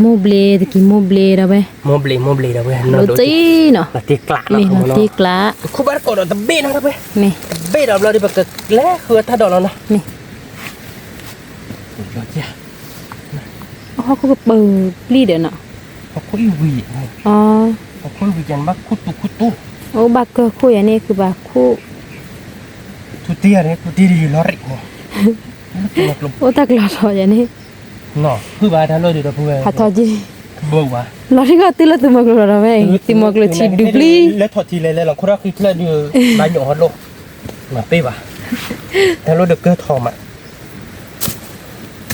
[SPEAKER 2] โมเบลตะกี้โมเบลเราไป
[SPEAKER 1] โมเบลเด้อเว้ย
[SPEAKER 2] เราจี้เนาะ
[SPEAKER 1] ละตีกลา
[SPEAKER 2] มี
[SPEAKER 1] เนาะ
[SPEAKER 2] เราตีกละ
[SPEAKER 1] คุบ้านก่อนเราตะเบ้นะเว้ย
[SPEAKER 2] นี่
[SPEAKER 1] เบ้ดอกเราดิบักแล้วคือถ้าดอกเราเนาะ
[SPEAKER 2] นี่
[SPEAKER 1] ยอดเยี่ย
[SPEAKER 2] เขาก็เปิดรีดเนาะ
[SPEAKER 1] เขาคุยวี
[SPEAKER 2] อ๋อ
[SPEAKER 1] เขาคุยวีกันบักคุตุ
[SPEAKER 2] โอ้บักเกอร์คุยอันนี้คือบักคู่
[SPEAKER 1] ทุเตียเนี่ยทุเตียดีลอริเนี่ยนักลม
[SPEAKER 2] โอ้ตักหลอดอย่างนี้
[SPEAKER 1] เนาะคือบ้านท่านเราดิเราพูด
[SPEAKER 2] ผัดทอดจี
[SPEAKER 1] บัว
[SPEAKER 2] หลอดที่ก็ตีละตัวมักหลอดเราไปตีมักเลยชีดูบลี
[SPEAKER 1] แล้วถอดทีเลยเราคนรักคือที่เราดูบ้านหยองฮัลโหลมาเป้บ่ะแต่เราเด็กเกิดทอมอ่ะ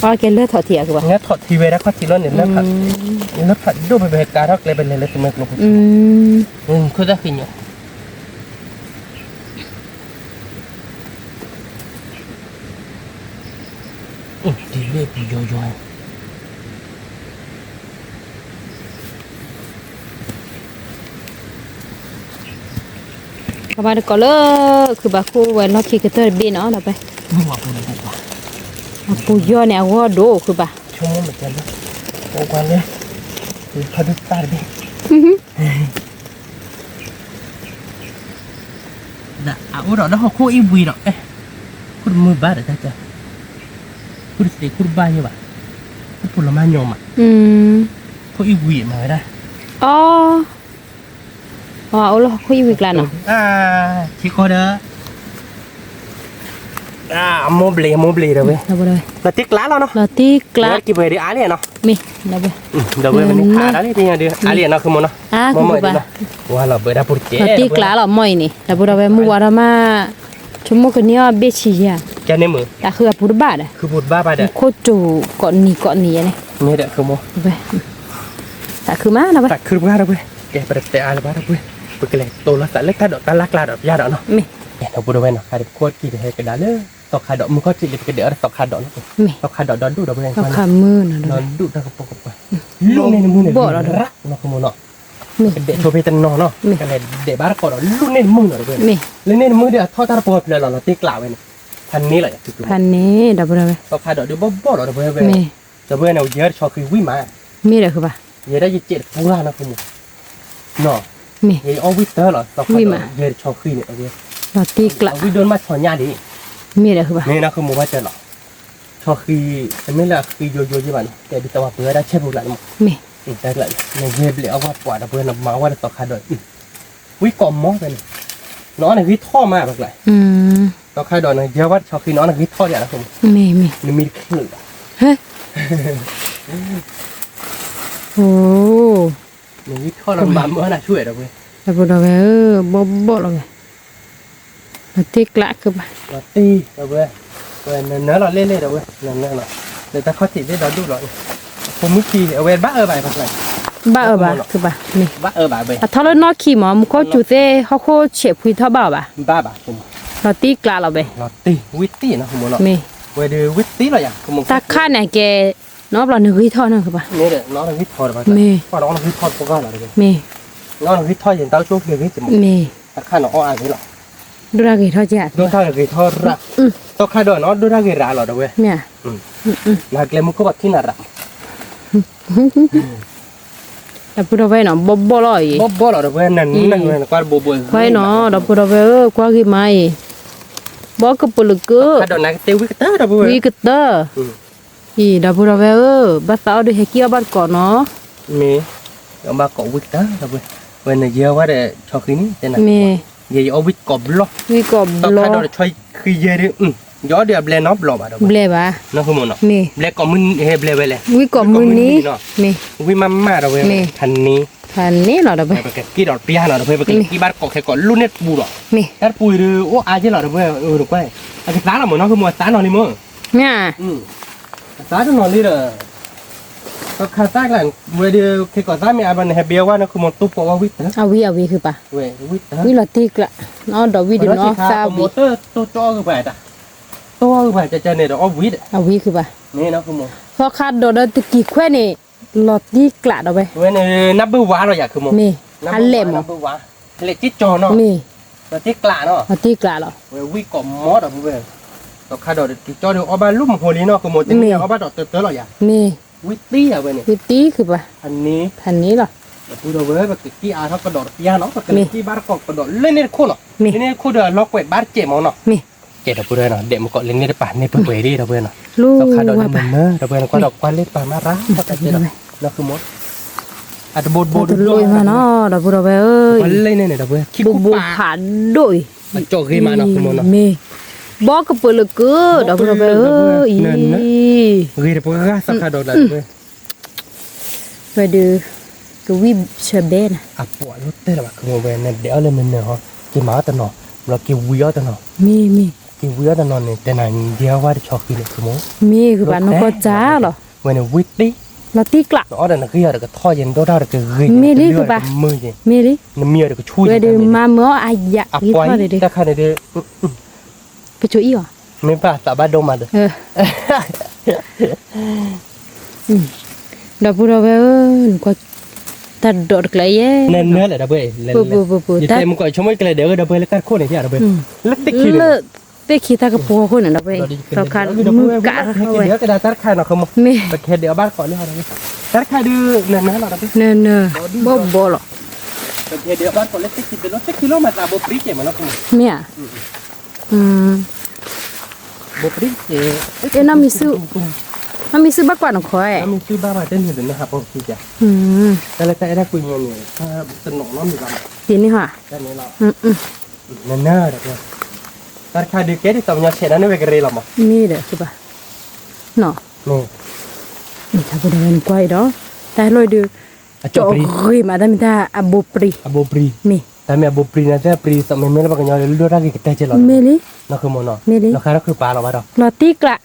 [SPEAKER 2] อ๋อแกเลือดถอดเถียคือปะ
[SPEAKER 1] งั้นถอดทีเวแล้วก็ทีละเนี่ยแล้วผัดดูไปเหตุการณ์รักเลยเป็นเลยตัวมันลงคือได้ขึ้นอยู่ดีเลยพี่ย่อย
[SPEAKER 2] ประมาณก็เลิกคือบักคู่ไว้ล็อกขี้กระเทยบีเนาะเราไป
[SPEAKER 1] บัวปู
[SPEAKER 2] ปูย่อเนี่ยว่าโดคือปะ
[SPEAKER 1] ชั่วโมงเหมือนกันนะโอ้กันเลยเขาดูตาดิน่ะเอาเราแล้วเขาคู่อีวีหรอกเอ๊ะคุณมือบ้าหรือจ้าคุณสิคุณบ้าอยู่ป่ะคุณผลไม้ยมอ่ะคู่อีวีมาได้
[SPEAKER 2] อ๋อเอาแล้วคุยวิกลานะ
[SPEAKER 1] ชิโคเด้อโมเบลเด้อเว้ย
[SPEAKER 2] เราไปเลย
[SPEAKER 1] เราติ๊กล้าแล้วเนาะ
[SPEAKER 2] เราตีกลา
[SPEAKER 1] กี่เบอร์ดีอาเลียเนาะ
[SPEAKER 2] มีเราไป
[SPEAKER 1] เดี๋ยวเบอร์มันขาดแล้วนี่เดียวอาเลียเนาะคือมันเนาะ
[SPEAKER 2] คือปะ
[SPEAKER 1] ว่าเราเบอร์ได้ปุ๊บเจ๊
[SPEAKER 2] เราตีกลาเราไม่นี่เราไปเราไปมัวเรามาชั่วโมงคนนี้ว่าเบชีอ่ะ
[SPEAKER 1] แกในมือ
[SPEAKER 2] แต่คือพูดบ้าอ่ะ
[SPEAKER 1] คือพูดบ้าไปเด้อ
[SPEAKER 2] โคจูเกาะนี่เนี่ย
[SPEAKER 1] นี่เด้อคือโม
[SPEAKER 2] ไปแต่คือมาเราไป
[SPEAKER 1] แต่คือบ้าเด้อเว้ยแกไปแต่อาบ้าเด้อเว้ยไปกันเลยตัวละแต่เล็กแต่ดอกแต่ลักลาดอกยาดอกเนาะ
[SPEAKER 2] มี
[SPEAKER 1] เราพูดเอาไว้เนาะใครโคตรกี่เด็กกระดาษเลยตอกขาดอกมึงก็จิตเลยกระเดือตอกขาดอกนะ
[SPEAKER 2] มี
[SPEAKER 1] ตอกขาดอกดอนดูดอกเว้ย
[SPEAKER 2] เราขามือนะ
[SPEAKER 1] น
[SPEAKER 2] เรา
[SPEAKER 1] อนดูดังกระปกไปลูกในมือเนี่ยรักเนาะคือโมเนาะ
[SPEAKER 2] มี
[SPEAKER 1] เด็กโชว์เพตันนอเนาะกันเลยเด็กบ้านก่อนลูกในมือเนาะเว้ย
[SPEAKER 2] มี
[SPEAKER 1] แล้วในมือเดียวทอดตาปอบเลยเราตีกล่าวไว้เนี่ยพันนี้แหละคือ
[SPEAKER 2] พันนี้เราไปเราไป
[SPEAKER 1] ตอกขาดอกดูบ่เราเว้ยเว้ย
[SPEAKER 2] มี
[SPEAKER 1] แต่เว้ยเนี่ยเยอะชอคือวิ่งมา
[SPEAKER 2] มีเลยคือปะ
[SPEAKER 1] เยอะได้ยิเจ็ดฟูร่านะคือโมเนาะ
[SPEAKER 2] มี
[SPEAKER 1] เยอะเอาวิเตอร์เหรอตอกขาดอกเยอะชอคือเนี่ยเว้ย
[SPEAKER 2] เราตีกลา
[SPEAKER 1] วิโดนมาชอนยาดิ
[SPEAKER 2] มีเลยคือปะ
[SPEAKER 1] นี่นะคือโมว่าเจอหรอชอคือไม่ละคือโยโย่ยี่วันแต่ดิตว่าเพื่อได้เช่นบุหรี่หมด
[SPEAKER 2] มี
[SPEAKER 1] แต่ละในเย็บเลยเอาว่าปวดเพื่อนมาว่าตอกขาดอกวิกอมมอเป็นน้องในวิท่อมาแบบไรตอกขาดอกเนี่ยเยอะว่าชอคือน้องในวิท่อเนี่ยนะผม
[SPEAKER 2] มี
[SPEAKER 1] นี่มีคลื่น
[SPEAKER 2] เฮ้ยโอ้
[SPEAKER 1] นี่วิท่อเราบ้าเมื่อน่ะช่วยเราเว้ย
[SPEAKER 2] แล้วพอเราไปบ่เราไปเราตีกละคือปะ
[SPEAKER 1] เราตีเราเว้ยเว้ยเนื้อเราเล่ๆเราเว้ยนั่นเนาะเดี๋ยวถ้าเขาติดได้เราดูหรอกผมมุกีเอาเว้ยบ้าใบแบบไร
[SPEAKER 2] บ้าบ้าคือปะนี่
[SPEAKER 1] บ้าใบใบ
[SPEAKER 2] ถ้าเรานอกขี่หมอมันก็จุดเต้เขาโคเฉียบคุยท่อบ้าป่ะ
[SPEAKER 1] บ้าผม
[SPEAKER 2] เราตีกลาเราไป
[SPEAKER 1] เราตีวิตตี้นะผมเนาะ
[SPEAKER 2] มี
[SPEAKER 1] เว้ยดูวิตตี้เราอย่างผม
[SPEAKER 2] ตาข้าเนี่ยแกน้องเราหนึ่งวิท่อนั่นคือปะ
[SPEAKER 1] นี่เด้อน้องวิทย์ทอดไปพอน้องวิทย์ทอดพวกเราเลย
[SPEAKER 2] มี
[SPEAKER 1] น้องวิทย์ทอดอย่างเต้าช่วงเดือนนี้จะหมด
[SPEAKER 2] มี
[SPEAKER 1] ถ้าข้าน้องอ่านนี่หรอ
[SPEAKER 2] ดูรากี่ท่อจ้ะ
[SPEAKER 1] ดูท่าอย่างทอดรักต้องข้าดอนน้องดูท่ากี่ราหรอเด้อเว้ย
[SPEAKER 2] เนี่ย
[SPEAKER 1] นักเล่นมุกก็แบบที่น่ารัก
[SPEAKER 2] แต่พูดเอาไว้เนาะบ่ลอย
[SPEAKER 1] บ่หรอเด้อเว้ยนั่นกว่าบ่
[SPEAKER 2] ไว้เนาะเราพูดเอาไว้กว่ากี่ไม้ bó cái bự lực cơ
[SPEAKER 1] Kadon nak tiêu wik ta dah bu.
[SPEAKER 2] vì cái tơ ý đã bù ra về bắt tao đi hay kia bắt cỏ nó
[SPEAKER 1] Me. Ông ba cọ wik ta dah bu. When the year what cho khí ni thế nào.
[SPEAKER 2] mẹ
[SPEAKER 1] Ye yo wik cọ block.
[SPEAKER 2] vì cỏ
[SPEAKER 1] Tao
[SPEAKER 2] lo
[SPEAKER 1] Kadon choi khi ye đi. Gió đi blend nó block à đâu.
[SPEAKER 2] ble bà
[SPEAKER 1] Nó không muốn nó.
[SPEAKER 2] mẹ
[SPEAKER 1] Blend có mun he blend vậy lẹ.
[SPEAKER 2] vì cỏ mưa ní mẹ
[SPEAKER 1] Wik mama dah bu.
[SPEAKER 2] Me.
[SPEAKER 1] Thành ni.
[SPEAKER 2] thành nế nó đâu vậy
[SPEAKER 1] Pakai ki dot pia nó dah bu. Pakai ki bar cọ cái cọ lunet bu đó.
[SPEAKER 2] mẹ
[SPEAKER 1] Cái bùi được ô ai chứ lọ được bu. Được quay. Cái giá là một nó không mua giá nó đi mua.
[SPEAKER 2] nha
[SPEAKER 1] Giá cho nó đi rồi. Có khá tác là vừa đi khi có giá mẹ ăn hè béo quá nó không một túp có vít nữa.
[SPEAKER 2] à vìคือปะ
[SPEAKER 1] Về vít đó.
[SPEAKER 2] vì là tiếc lạ nó đâu vì được nó sao vì
[SPEAKER 1] một tơ to cái phải ta. To cái phải cho này đó vít.
[SPEAKER 2] à vìคือปะ
[SPEAKER 1] Nè nó không một.
[SPEAKER 2] พอคาดโดดตะกี้แควนี่หลอดดีกละดอกไป
[SPEAKER 1] Về này nắp bưu quá rồi dạ không một.
[SPEAKER 2] มีอันเล่ม
[SPEAKER 1] nắp bưu quá. Lệ chít cho nó.
[SPEAKER 2] มี
[SPEAKER 1] Là chít lạ nó.
[SPEAKER 2] เอาตีกละหรอ
[SPEAKER 1] Về vít có mót ở về. Nó khá đồ cho được ba lúc một hồi lý nó không một tiếng này ba đọt tới rồi dạ.
[SPEAKER 2] มี
[SPEAKER 1] Vít tí ở bên này.
[SPEAKER 2] วิตีคือปะ
[SPEAKER 1] Anh ní.
[SPEAKER 2] แผ่นนี้หรอ
[SPEAKER 1] Tôi đầu với cái kia nó có đọt kia nó có
[SPEAKER 2] Mi.
[SPEAKER 1] cái kia bar còn đọt lên lên khô nó.
[SPEAKER 2] Mi.
[SPEAKER 1] Lên khô được nó quẹt bar chè máu nó.
[SPEAKER 2] มี
[SPEAKER 1] Chè được bữa nó để một cọ lên lên bản này bữa bữa đi đâu bữa nó.
[SPEAKER 2] ลูก
[SPEAKER 1] Nó khá đọt
[SPEAKER 2] ว่า
[SPEAKER 1] lên
[SPEAKER 2] ปะ
[SPEAKER 1] mình nữa, đâu bữa nó qua đọt qua lên bản mà rá. Nó cái gì đó. Nó cứ muốn. À bột
[SPEAKER 2] บ
[SPEAKER 1] bột
[SPEAKER 2] ตุลุยมาเนาะดอกบัวเอ้ย
[SPEAKER 1] Qua lên này đâu bữa. Khi
[SPEAKER 2] บุ
[SPEAKER 1] cúp
[SPEAKER 2] บุ
[SPEAKER 1] bà.
[SPEAKER 2] ผ่านด้วย
[SPEAKER 1] Cho ghê mà nó cứ muốn nó.
[SPEAKER 2] มีบอกกับเปิดเลยก็ดอกบัวเอ้ย
[SPEAKER 1] Ghê được bữa gas sao khá đọt lại bữa.
[SPEAKER 2] ไปดูก็วิบเชเบน
[SPEAKER 1] À bỏ lúc tê là cứ muốn về này đéo lên mình nữa hả. Cái máu tao nó. Nó kêu quý tao nó.
[SPEAKER 2] มี
[SPEAKER 1] Cái quý tao nó này tên này đéo qua để cho khi này cứ muốn.
[SPEAKER 2] มีคือบ้านน้องก็จ้าหรอ
[SPEAKER 1] Vậy này vít tí.
[SPEAKER 2] เราตีกละ
[SPEAKER 1] Đó là cái giờ được cái thoi dần đó ra được cái ghi
[SPEAKER 2] Mi lý
[SPEAKER 1] cái
[SPEAKER 2] của bà.
[SPEAKER 1] mưa gì
[SPEAKER 2] มีดิ
[SPEAKER 1] nó mía được cái chui
[SPEAKER 2] ไปดูมาเมื่ออายะ
[SPEAKER 1] à
[SPEAKER 2] ยี่ห้อ
[SPEAKER 1] quay
[SPEAKER 2] เด็ด
[SPEAKER 1] ta khai này đi
[SPEAKER 2] ไปช่วยอีหรอ
[SPEAKER 1] mấy bà tạ ba đâu mà được
[SPEAKER 2] เออดอกบัวเอ้ยก็ตัดดอกเลยเย้
[SPEAKER 1] nên nữa là đâu vậy
[SPEAKER 2] bù
[SPEAKER 1] vậy
[SPEAKER 2] ta
[SPEAKER 1] em coi chúng mấy cái này đều đâu vậy cái khô này chứ đâu vậy lắc tích khi
[SPEAKER 2] เลิกเตะขี้ตากระปัวคนน่ะดอกไปเราคันมือกะเข้า
[SPEAKER 1] cái
[SPEAKER 2] ไว้
[SPEAKER 1] đứa cái đá tát khai nó không
[SPEAKER 2] มี
[SPEAKER 1] bật kẹt đứa bát khỏi nữa đâu tát khai đưa nên nữa là đâu vậy
[SPEAKER 2] เนๆบ่หรอก
[SPEAKER 1] bật kẹt đứa bát khỏi lấy tích thì nó tích kilo mà là bộ prít mà nó không
[SPEAKER 2] เมีย
[SPEAKER 1] bộ prít thì
[SPEAKER 2] เอ้น้ำมีซื้อบักกว่าหนองคอย
[SPEAKER 1] mình chưa ba bài tên thì nó học không thì chả
[SPEAKER 2] อืม
[SPEAKER 1] đây là cái đã quỳ nhiều nhiều tân nọ nó mình làm
[SPEAKER 2] ทีนี้ค่ะ
[SPEAKER 1] cái này là
[SPEAKER 2] อืม
[SPEAKER 1] nên nè được rồi ta khai đi cái thì tao nhớ chuyện nó về cái gì làm à
[SPEAKER 2] มีเด้อคือป่ะเนาะ
[SPEAKER 1] nè
[SPEAKER 2] นี่ถ้าบ่ได้เงินกว่าดอกแต่ลอยดู
[SPEAKER 1] à
[SPEAKER 2] จอ
[SPEAKER 1] cho pri
[SPEAKER 2] เฮ้ยมาได้มีแต่อะบ่ปรี
[SPEAKER 1] à bộ pri
[SPEAKER 2] มี
[SPEAKER 1] ta mẹ bộ pri này ta pri tao mình mới bắt nhau đưa ra cái tay chơi lọ
[SPEAKER 2] เมลิ
[SPEAKER 1] nó không muốn nó
[SPEAKER 2] Meli.
[SPEAKER 1] nó khai nó cứ pa nó bắt đầu
[SPEAKER 2] เราตีกละ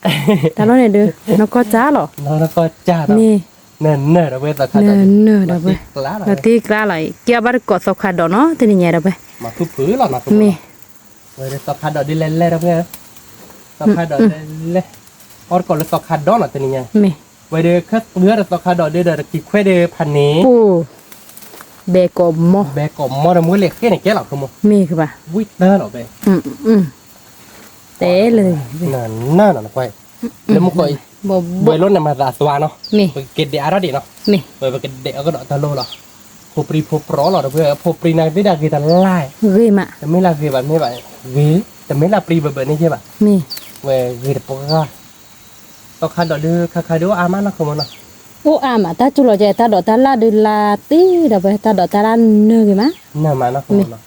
[SPEAKER 2] แต่เราเนี่ยเด้อเราก็จ้าหรอ
[SPEAKER 1] nó có cha đó
[SPEAKER 2] มี
[SPEAKER 1] nè nè đâu bây giờ khai
[SPEAKER 2] เน
[SPEAKER 1] đó
[SPEAKER 2] อๆดอกไป
[SPEAKER 1] lá
[SPEAKER 2] เรา
[SPEAKER 1] rồi
[SPEAKER 2] ตีกละเลยเกี่ยวบัดกอดสกขาดดอกเนาะทีนี้แย่ดอกไป
[SPEAKER 1] mà cứ phứ là nó không
[SPEAKER 2] มี
[SPEAKER 1] rồi để tao khai đó đi lên lên đâu bây giờ tao khai đó lên lên or còn là tao khai đó là tên nha
[SPEAKER 2] มี
[SPEAKER 1] vậy để khất bữa là tao khai đó đi để kịp khoe để pan né
[SPEAKER 2] ปูเบกอมอ
[SPEAKER 1] bé có mò là muốn liệt cái này cái là không
[SPEAKER 2] มีคือป่ะ
[SPEAKER 1] vít tơ nó về
[SPEAKER 2] เตะเลย
[SPEAKER 1] nè nó quay nếu một coi
[SPEAKER 2] บ่
[SPEAKER 1] với luôn là mà giả xóa nó
[SPEAKER 2] มี
[SPEAKER 1] cái đĩa đó đi nó
[SPEAKER 2] มี
[SPEAKER 1] với cái đĩa cái đó ta lô là phô pri phô pro là với phô pri này với là cái ta lai
[SPEAKER 2] เฮ้ยมา
[SPEAKER 1] แต่ไม่ละคือแบบไม่แบบวิแต่ไม่ละปรีแบบนี้ใช่ป่ะ
[SPEAKER 2] มี
[SPEAKER 1] เว้ยวิแต่ปกติต้องคันดอกดื้อคันดูอามันนะคือมันนะ
[SPEAKER 2] โอ้อามาตาจุลอใจตาดอกตาลาดิลาตีดอกไปตาดอกตาลาเนื้อกี่มา
[SPEAKER 1] น่ามันนะคือมันนะ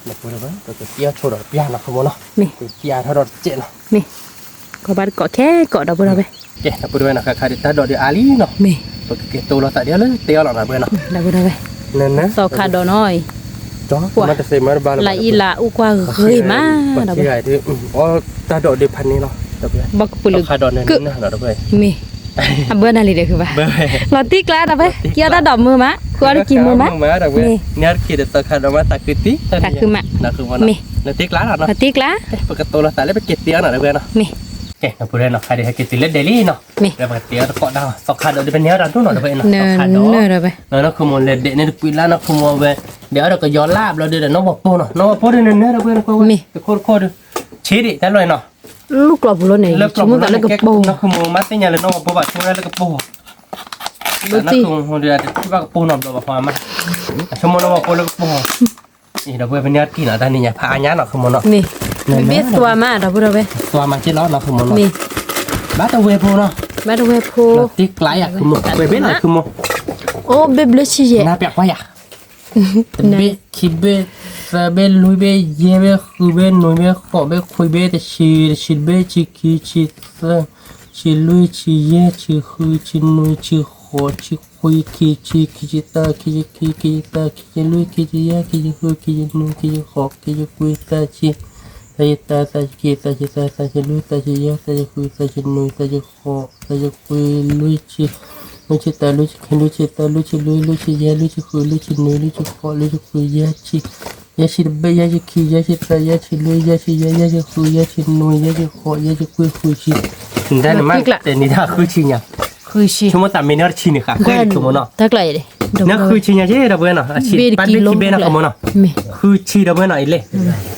[SPEAKER 1] มาพูดเลยว่าตัวเกี่ยวโชว์ดอกพิานะคือมันนะ
[SPEAKER 2] มี
[SPEAKER 1] ตัวเกี่ยวถ้าดอกเจ๋งนะ
[SPEAKER 2] มีก็บัดเกาะแค่เกาะดอกบ่ดอกไป
[SPEAKER 1] เจ๋งนะพูดเลยนะคันถ้าดอกเดียวอาลีเนาะ
[SPEAKER 2] มี
[SPEAKER 1] ตัวเกี่ยวตัวเราแต่เดียวเลยเตี้ยหรอกนะเพื่อนนะ
[SPEAKER 2] ดอกบ่ดอกไป
[SPEAKER 1] นั่นนะ
[SPEAKER 2] สอกขาดดอกน้อย
[SPEAKER 1] จ้องมันจะเสมาบ้าน
[SPEAKER 2] ละอีละอุกว่าเฮ้ยมาดอก
[SPEAKER 1] ที่ใหญ่ที่อ๋อถ้าดอกเดียวพันนี้เนาะดอกเดียว
[SPEAKER 2] บักปุลึก
[SPEAKER 1] คันดอกเนี่ยนะดอกเดียว
[SPEAKER 2] มีอ่ะเบิ่นอะไรเด้อคือว่า
[SPEAKER 1] เบ้
[SPEAKER 2] เราตีกลาดอกไปเกี่ยวตาดอกมือมาคือว่ากี่มือมา
[SPEAKER 1] ดอกเว้ยเนี่ยคิดแต่คันดอกมาตะกี้ตีนะคือมันแล้วติ๊กล้านเนาะ
[SPEAKER 2] เราตีกลา
[SPEAKER 1] ปกติเราแต่เล่นไปเก็บเตี้ยหน่อยนะเพื่อนเนาะ
[SPEAKER 2] มี
[SPEAKER 1] เอ๊ะเราพูดได้เนาะใครได้เก็บเตี้ยเล่นเดลี่เนาะ
[SPEAKER 2] มี
[SPEAKER 1] แล้วปกติเราเกาะดาวสองคันเราจะเป็นเนื้อดันทุกหน่อยนะเพื่อนเนาะ
[SPEAKER 2] เนื้
[SPEAKER 1] ส
[SPEAKER 2] อ
[SPEAKER 1] องคัน
[SPEAKER 2] เนื้อดอกไป
[SPEAKER 1] เราคือมันเล่นเด็กในปีแล้วเราคือมันเว้ยเดี๋ยวเราก็ย้อนลาบเราเดี๋ยวน้องบอกโป้เนาะน้องบอกโป้ได้เนื้อเราเพื่อนเราเว้ยโคตรโคตรชี้ดิแต่เลยเนาะ
[SPEAKER 2] ลูกกรอบบุรนี่
[SPEAKER 1] เลิกกลับ
[SPEAKER 2] มื
[SPEAKER 1] มา
[SPEAKER 2] อกับ
[SPEAKER 1] แล้
[SPEAKER 2] แล้ว วก็
[SPEAKER 1] ก็
[SPEAKER 2] โป
[SPEAKER 1] เราคือมันมัดเตี้ยเลยน้องบอกโป้แบบช่วยแล้วก็โป้แล้วคือมันเดี๋ยวที่ว่าโป้นอนเราบอกความมันชั่วโมงน้องบอกโป้แล้วก็โป้นี่เราเว้ยเป็นเนื้อที่หนาตานี่เนี่ยพาอันนี้เนาะคือมันเนาะ
[SPEAKER 2] มี
[SPEAKER 1] น
[SPEAKER 2] mi biết tua mà đâu bữa đâu vậy
[SPEAKER 1] ตัวมาที่ล้อเนาะคือหมดเนาะ
[SPEAKER 2] mi
[SPEAKER 1] บ้าตะเวโพเนาะ
[SPEAKER 2] bắt đầu về
[SPEAKER 1] เรา
[SPEAKER 2] po
[SPEAKER 1] ติ๊กไลอ่ะคือหมดเวเบ้หน่อยคือหมด
[SPEAKER 2] ô bê bleu chi
[SPEAKER 1] น่าเปียกว่าอยากเบคิเบซาเบลุยเบเยเบคือเบนุยเบขอเบคุยเบแต่ชีเบชีคีชีเซชีลุยชีเยชีคือชีนุยชีขอชีคุยคีตาคีตาคีลุยคีเยคีคือคีนุยคีขอคีคุยตาชีตาตาตาคีตาชีตาตาชีลุยตาชีเยตาชีคุยตาชีนุยตาชีขอตาชีคุยลุยชีluci ta luci kan luci ta luci lui luci ya luci ku luci nu luci ko luci ku ya chi be ya chi ki ya chi ta ya chi lui ya chi ku ya chi nu ya chi ko ya chi ku chi dan ma te ni da ku chi nya
[SPEAKER 2] khơi chi
[SPEAKER 1] chúng ta mình nói chi ni kha ku ku mo no
[SPEAKER 2] tak lại đi
[SPEAKER 1] nó ku chi nya je da bu na chi pa be ki be na ko mo no
[SPEAKER 2] mi
[SPEAKER 1] ku chi da bu na ile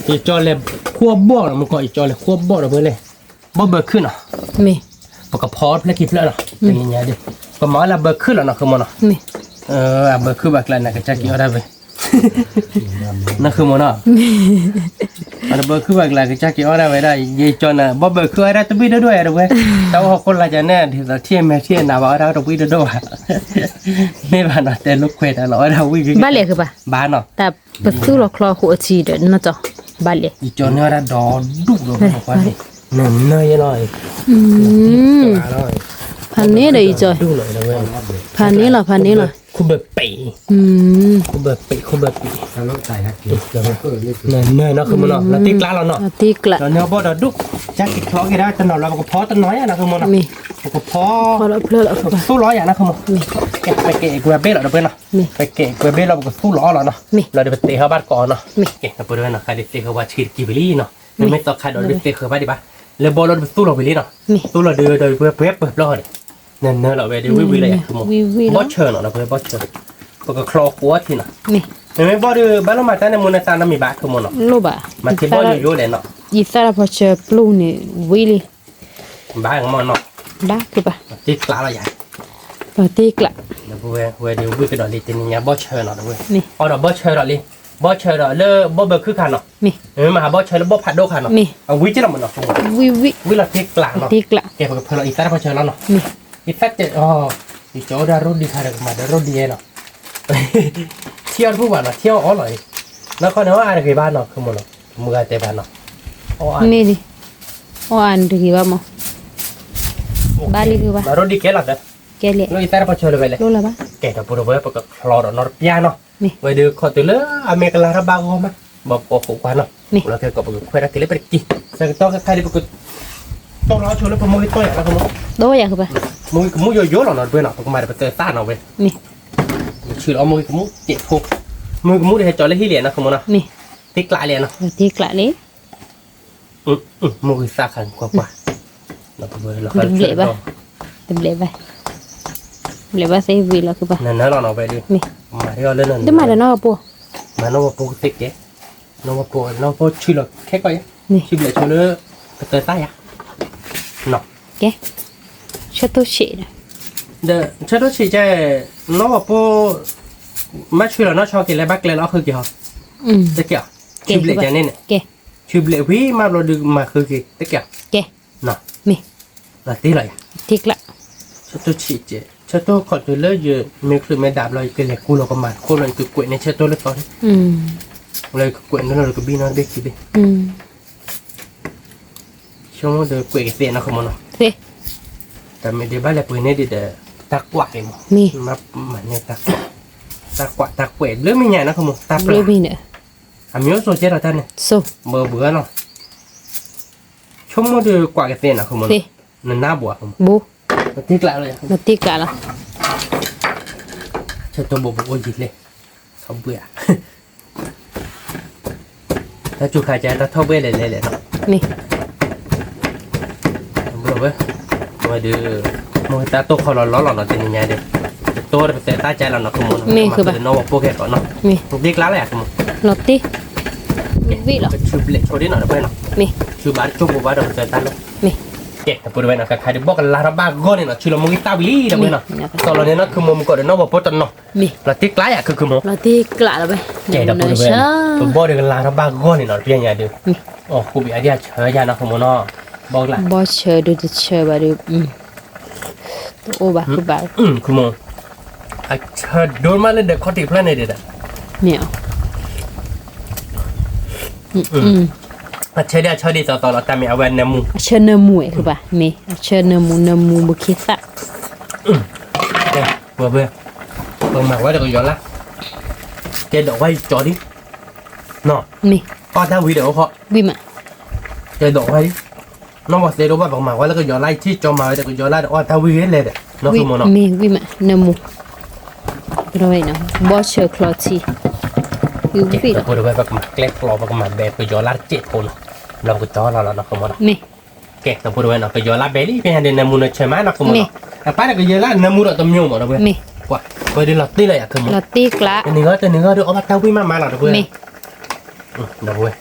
[SPEAKER 1] e cho le khu bo na mo ko e cho le khu bo da bu le bo beขึ้นอ่ะ
[SPEAKER 2] mi
[SPEAKER 1] ปกพอดแล้วคิดแล้วเนาะอย่างเงี้ยดิก็มาละเบอร์ขึ้นแล้วเนาะคือมันเนาะ
[SPEAKER 2] mi
[SPEAKER 1] เบอร์ขึ้นบักแล้วนะก็จะกี่เอาได้ไปนั่นคือมันเนาะเบอร์ขึ้นบักแล้วก็จะกี่เอาได้ไปได้ยี่จอนน่ะบ่เบอร์ขึ้นอะไรตัวพี่ด้วยอะไรเว้ยแต่ว่าคนละจะแน่ที่เราเที่ยงแม่เที่ยงน่ะว่าเราตัวพี่ด้วยไม่บ้านเนาะแต่ลูกเควดเราเราวิ่ง
[SPEAKER 2] balik ke ba
[SPEAKER 1] บ้านเนาะ
[SPEAKER 2] ta betul lo klo khu chi de na to balik
[SPEAKER 1] ยี่จอนเนี่ยเราดอดุเลยบอกว่านี่เนยหน่อย
[SPEAKER 2] พันนี้เลยจ้ะ
[SPEAKER 1] ดุเลยนะเว้ย
[SPEAKER 2] พันนี้ล่ะพันนี้ล่ะ
[SPEAKER 1] คุณแบบปี คุณแบบปีคุณแบบปี
[SPEAKER 3] ถ้ารถใส่ฮักกี้
[SPEAKER 1] เนยเนาะคือมันเนาะเราติ๊กล้าเราเนาะ
[SPEAKER 2] tik la
[SPEAKER 1] เราเนาะบ่ดดุกจักติดคล้อกี่ได้ตลอดเราก็พอตน้อยอ่ะนะคือมันเนาะ
[SPEAKER 2] mi
[SPEAKER 1] ก็พอ
[SPEAKER 2] kalau pleu la ba
[SPEAKER 1] สู้ร้อยอย่างนะคือมันไปเกะกูเบ้เราเด้อเนาะไปเกะกูเบ้เราก็สู้ล้อเราเนาะเราเดี๋ยวไปเตะเข้าบ้านก่อนเนาะเกะกับเพื่อนเนาะใครเตะเข้าว่าชีดกิบิลี่เนาะไม่ต้องใครโดนเตะเข้าบ้านดิบ้าเลยบอลเราสู้เราไปลี่เนาะสู้เราเดือดเพื่อเปิดรอดเนยเราไปเดี๋ยววิเลยคือมันบอสเชิญเนาะเพื่อนบอสเชิญก็คลอหัวทีเนาะ
[SPEAKER 2] mi
[SPEAKER 1] เห็นไหมบอสดูบ้านเรามาตั้งแต่มูลนิธิน้ำมีบ้านคือมันเนาะ
[SPEAKER 2] lo ba
[SPEAKER 1] มันที่บอสอยู่เลยเนาะ
[SPEAKER 2] isara pa che plu ni wili
[SPEAKER 1] บ้านของมันเนาะ
[SPEAKER 2] ba ke ba
[SPEAKER 1] ติ๊กล้าเราใหญ่
[SPEAKER 2] pa tik la
[SPEAKER 1] เดี๋ยวเดี๋ยววิกระดอลิตินี่บอสเชิญเนาะเว้ย
[SPEAKER 2] mi
[SPEAKER 1] อ๋อเนาะบอสเชิญเนาะลิบอสเชิญเนาะเลิกบอสเบิร์คือขันเนาะ
[SPEAKER 2] mi
[SPEAKER 1] เห็นไหมมาหาบอสเชิญแล้วบอสผัดโดขันเนาะเอาวิจิตรมันเนาะ
[SPEAKER 2] wi
[SPEAKER 1] วิเราติ๊กล้าเนาะ
[SPEAKER 2] tik la
[SPEAKER 1] เก็บกับเพื่อนอีกแต่พอเชิญแล้วเนาะ
[SPEAKER 2] mi
[SPEAKER 1] อีแฟกต์อ๋ออีโจดารถดีค่ะเด็กมาดารถดีเนาะเที่ยวผู้บ้านเนาะเที่ยวอ๋อเลยแล้วก็เนาะอะไรกี่บ้านเนาะคือมันเนาะมือเตะบ้านเนาะอ๋อ
[SPEAKER 2] ni ni o an ri ba mo balik ke ba
[SPEAKER 1] รถดีเกลัดเด้อ
[SPEAKER 2] ke le
[SPEAKER 1] แล้วอีแต่พอเชิญเลยไปเลย
[SPEAKER 2] lo la ba
[SPEAKER 1] แกกับผู้ด้วยประกอบคลอร์นอร์ปียเนาะ
[SPEAKER 2] mi
[SPEAKER 1] ไว้ดูขอตัวเลยอเมริกาลาระบางมาบอกปอกกว่าเนาะแล้วเกี่ยวกับคุยรักที่เล็กไปกี่สักต้องใครที่ประกอบต้องรอชวนแล้วประมวยตัวอย่างแล้วก็มั้ง
[SPEAKER 2] do ya ke ba
[SPEAKER 1] มุ้ยโย่หล่อหน่อยด้วยเนาะประกอบมาไปเตะต้านเอาไป
[SPEAKER 2] mi
[SPEAKER 1] ชื่อเอามุ้ยเจ็บพวกมุ้ยได้จอดเลยที่เหรียญนะคือมั้งนะ
[SPEAKER 2] mi
[SPEAKER 1] ติ๊กลายเหรียญเนาะ
[SPEAKER 2] tik la ni
[SPEAKER 1] มุ้ยซาขันกว่าแล้วก็เลยแล้วก็
[SPEAKER 2] ble ba ble ba sai vi la ke ba
[SPEAKER 1] นั่นเราเอาไปดิ
[SPEAKER 2] mi
[SPEAKER 1] มาที่เราเล่นนั่น
[SPEAKER 2] de ma da no po
[SPEAKER 1] มาโนวปูติ๊กเก๋โนวปูชื่อเราแค่ก่อน
[SPEAKER 2] นี่
[SPEAKER 1] ชื่อเหรียญชื่อเลยเตะต้าอ่ะเนาะ
[SPEAKER 2] ke chateau che da
[SPEAKER 1] เดี๋ยวฉันต้องชี้แจงน้องว่าปูมาช่วยเราน้องชอบกินอะไรบ้างเลยเราคือกี่ห้อตะเกียบชื่อเบลจานี่เนี่ย
[SPEAKER 2] ke
[SPEAKER 1] ชื่อเบลวิมาเราดูมาคือกี่ตะเกียบ
[SPEAKER 2] ke
[SPEAKER 1] เนาะ
[SPEAKER 2] mi
[SPEAKER 1] เราตีเลย
[SPEAKER 2] tik la
[SPEAKER 1] ฉันต้องชี้แจงฉันต้องขอตัวเลิกเยอะมีคือไม่ดับเราเป็นเหล็กกูเราก็มาคนเราคือกล้วยในฉันต้องเลิกตอนนี้เลยกล้วยนั่นเราก็บีนอนเด็กสิเด็กช่วงเดือกล้วยเสียนะคุณมโน
[SPEAKER 2] se
[SPEAKER 1] แต่ไม่ได้บ้านเลยกล้วยเนี่ยเดี๋ยวตะกวาดเลยมั้ง
[SPEAKER 2] mi
[SPEAKER 1] มาเหมือนเนี่ยตะกวาดตะกล้วยเรื่องไม่ใหญ่นะคุณมโนตะปลา
[SPEAKER 2] ble mi ne
[SPEAKER 1] อามิโอโซเจเราท่านเนี่ย
[SPEAKER 2] so
[SPEAKER 1] เบื่อเนาะช่วงเดือกว่ากันเสียนะคุณมโน
[SPEAKER 2] se
[SPEAKER 1] นั่นน่าบัวคุณ
[SPEAKER 2] bu
[SPEAKER 1] ติ๊กละเลย
[SPEAKER 2] ma tik la la
[SPEAKER 1] ฉันตัวบอกโอ้ยยิดเลยเขาเบื่อถ้าจุกขาใจถ้าเท่าเบื่อเลยเนาะ
[SPEAKER 2] mi
[SPEAKER 1] เบื่อเว้ยมาดูมือตาโตเขาหล่อหล่อจะยังไงเด้โตแต่แต่ตาใจเราเนาะคุณมโนโนว่าโปรแกรมก่อนเนาะ
[SPEAKER 2] mi
[SPEAKER 1] ติ๊กละเลยคุณม
[SPEAKER 2] lotti vi la
[SPEAKER 1] ชื่อเล็กโชว์ดิหน่อยเพื่อนเนาะ
[SPEAKER 2] mi
[SPEAKER 1] ชื่อบาร์จุกบัวเดี๋ยวแต่ตาเนาะ
[SPEAKER 2] mi
[SPEAKER 1] Oke, tapi dua nak kaya dia bukan lara bago ni nak cula mungkin tahu li dah mana. Kalau ni nak kemu muka dia nak buat potong nak.
[SPEAKER 2] Mi.
[SPEAKER 1] Latih kelaya ke kemu.
[SPEAKER 2] Latih kelak lah bah.
[SPEAKER 1] Oke, tapi dua buat dengan lara bago ni nak pian ada. Oh, aku biar dia caya nak kemu nak. Bawa lah.
[SPEAKER 2] Bawa cer baru. Oh bah kubal.
[SPEAKER 1] Kemu. Acha dua malam dah kau tipe ni dia dah.
[SPEAKER 2] Ni.
[SPEAKER 1] Acha dia tahu kami awan nemu.
[SPEAKER 2] Acha nemu ke bah. Mi. Acha nemu berkisah.
[SPEAKER 1] Vừa còn mà quá được rồi lá cái độ quay cho đi nó
[SPEAKER 2] Mi.
[SPEAKER 1] có tao video họ
[SPEAKER 2] Bi mà.
[SPEAKER 1] cái độ quay nó mà sẽ đâu mà còn mà quá là cái gió lai chi cho mà cái gió lai đó tao video lên đấy nó không mà nó
[SPEAKER 2] Mi bi mà nemu. Rồi nó. Bawa cer kloti. Yêu vị đó.
[SPEAKER 1] vừa được vậy mà cái lò và mà đẹp cái gió lai chết thôi lòng cái chó là nó không mà nó
[SPEAKER 2] Mi.
[SPEAKER 1] cái tao vừa nó cái gió lai bé đi cái hàng đền nemu nó chơi má nó không mà nó à phải là cái gió lai nemu đó tầm nhung mà nó vừa
[SPEAKER 2] Mi.
[SPEAKER 1] quá coi đi lọt tí lại à không mà
[SPEAKER 2] Latih kelak.
[SPEAKER 1] cái nữa được ông tao quý má là được vừa
[SPEAKER 2] Mi.
[SPEAKER 1] được vừa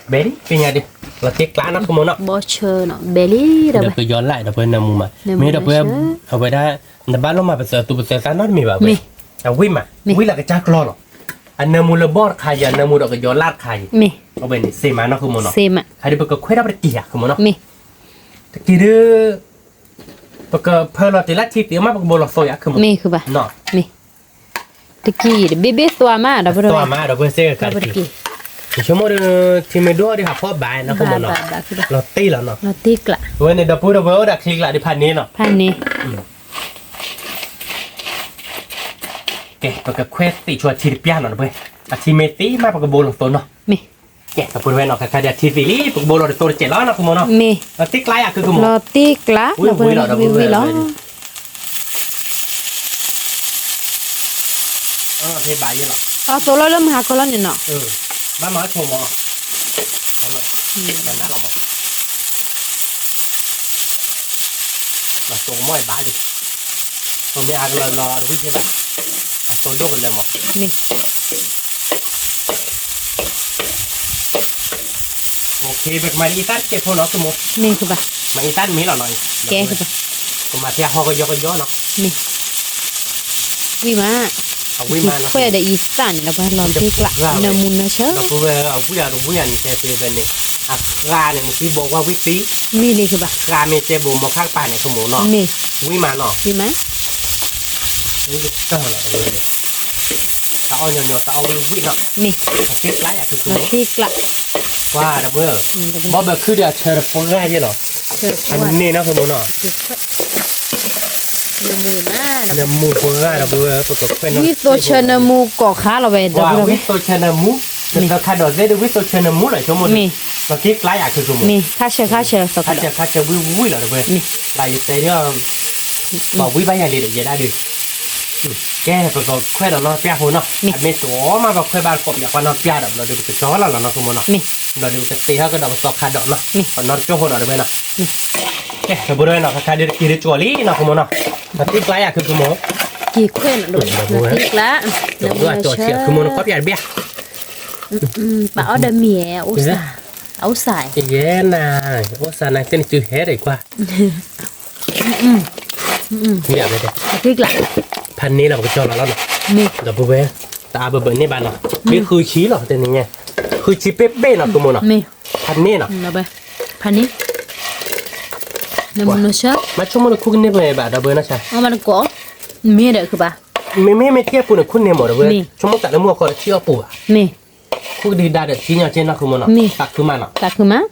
[SPEAKER 1] bé đi cái nhà đi là tiếc lá nó không muốn nó
[SPEAKER 2] Bawa cer nó beli dah
[SPEAKER 1] được
[SPEAKER 2] bah.
[SPEAKER 1] cái gió lại được với nằm mà
[SPEAKER 2] Nằm
[SPEAKER 1] mình được với
[SPEAKER 2] mà
[SPEAKER 1] ở với đó là bán nó mà bây giờ tụi bây giờ sáng nó mình bảo
[SPEAKER 2] Mi.
[SPEAKER 1] à quý mà quý là cái chắc lo rồi anh nằm mua là bót khai giờ nằm mua được cái gió lát khai
[SPEAKER 2] Mi.
[SPEAKER 1] ở bên này xem mà nó không muốn nó
[SPEAKER 2] Sema.
[SPEAKER 1] khai đi bây giờ khuét ra bên kia không muốn nó
[SPEAKER 2] Mi.
[SPEAKER 1] kia đưa bây giờ phơi là thì lát thịt thì mà bây giờ là sôi á không muốn
[SPEAKER 2] Mi ke bah.
[SPEAKER 1] nó
[SPEAKER 2] Mi. Teki de bebê tua mà dah berapa.
[SPEAKER 1] to mà được với xe cái gì chúng tôi thì mình đua đi học khoa bài nó không muốn nó là tí là nó
[SPEAKER 2] Latih kelak.
[SPEAKER 1] với này đập búa đập vỡ đặt khi lại đi phản ní nó
[SPEAKER 2] Pan ni.
[SPEAKER 1] cái cái quét tí chua thịt piano nó vậy à thì mấy tí mà cái bồn nó
[SPEAKER 2] Mi.
[SPEAKER 1] cái bồn vậy nó cái cái thịt tí cái bồn nó tôi chạy nó không nó
[SPEAKER 2] Mi.
[SPEAKER 1] nó tích lại à cứ không
[SPEAKER 2] Latih kelak.
[SPEAKER 1] Ui, vui lắm, vui
[SPEAKER 2] Vui
[SPEAKER 1] lắm.
[SPEAKER 2] lắm.
[SPEAKER 1] thế bài vậy nó
[SPEAKER 2] Số lo lắm hả con lo nè.
[SPEAKER 1] ba má chồng mà nó là đá lòng mà là chồng mọi bài đi còn bây giờ là đúng thế bạn à tôi đốt rồi mà
[SPEAKER 2] Mi.
[SPEAKER 1] ok việc mà đi tắt cái thôi nó cứ một
[SPEAKER 2] Mi ke bah.
[SPEAKER 1] mà đi tắt mấy là nói
[SPEAKER 2] Ke ke bah.
[SPEAKER 1] còn mà theo họ cái gió nó
[SPEAKER 2] Mi. Wi mà.
[SPEAKER 1] à quý mà nó
[SPEAKER 2] Kue ada isan dah bah latih kelak. Nemu na cer.
[SPEAKER 1] nó cứ về ở quý anh xe về bên này à ra này một tí bộ qua quý tí
[SPEAKER 2] Mi ni ke bah.
[SPEAKER 1] ra mình chơi bộ một khác bài này không muốn nó
[SPEAKER 2] Mi.
[SPEAKER 1] quý mà nó
[SPEAKER 2] Wi mà.
[SPEAKER 1] quý tao là rồi tao nhỏ tao quý nó
[SPEAKER 2] Mi.
[SPEAKER 1] tiếp lái àคือ
[SPEAKER 2] Latih kelak.
[SPEAKER 1] ว่าดับเบิ้ลบอสแบบคือเดี๋ยวเชิญพงง่ายใช่หรออันนี้นะคือโมนอ่ะ
[SPEAKER 2] Nemu mà.
[SPEAKER 1] เนี่ยมูพงง่ายดับเบิ้ลตัวเป็น
[SPEAKER 2] Wi to cer nemu kok khá là vậy
[SPEAKER 1] ว่า
[SPEAKER 2] dah
[SPEAKER 1] วิ
[SPEAKER 2] berapa.
[SPEAKER 1] ตัวเชนมูแต่คาดอเซดวิตัวเชนมูเลยชั่วโมงมาคิดไล่อ่ะคือชั่วโมง
[SPEAKER 2] Mi. Kasih so
[SPEAKER 1] ถ้า
[SPEAKER 2] kada.
[SPEAKER 1] จะถ้าจะวิเหรอดับเบิ้ลไล่เตะเนี่ยบอกวิไปอย่างนี้เดี๋ยวได้ดิแกประกอบแค่เราเนาะเปียหัวเนาะไม่ตัวมาแบบแค่บางกบอยากว่าเนาะเปียดับเราดูจะช้อเราเนาะคือโมเนาะ
[SPEAKER 2] Mi.
[SPEAKER 1] เราดูจะตีเขาก็ดับสอกขาดเนาะนอนจ้องหัวเราด้วยเนาะแกจะบุญเลยเนาะคาดิกิริจวลีเนาะคือโมเนาะมาตีไล่อ่ะคือโม
[SPEAKER 2] Ki kuen dulu. Latih kelak.
[SPEAKER 1] ตัวตัวตัวเชียคือโมโนก็เปียเบี้ย
[SPEAKER 2] Pak ada mie usah. Usah.
[SPEAKER 1] เย้น่ะโอ้สานังเส้นจืดแฮ่เลยกว่าเนี่ยไปเด้
[SPEAKER 2] Latih kelak.
[SPEAKER 1] พันนี้เราไปจอแล้วเนาะ
[SPEAKER 2] Mi.
[SPEAKER 1] เราไปเว้ตาเบิ่นนี่บ้านเนาะนี่คือชี้เหรอแต่นี่ไงคือชี้เป๊ะๆเนาะคือโมเนาะ
[SPEAKER 2] Mi.
[SPEAKER 1] พันนี้เนาะ
[SPEAKER 2] Apa? Pani. Nemu na cer.
[SPEAKER 1] มาชั่วโมงคุกนี่ไปแบบดับเบิ้ลนะใช่
[SPEAKER 2] Oh mana kok? Mi ada ke bah?
[SPEAKER 1] ไม่เทียบปุ่นคุณเนี่ยหมดเลยชั่วโมงแต่ละมัวก็เที่ยวปู่
[SPEAKER 2] Mi.
[SPEAKER 1] คุกดีได้เด็ดชี้เนาะเจนเนาะคือโมเนาะตักคือมันเนาะ
[SPEAKER 2] Tak ke mah?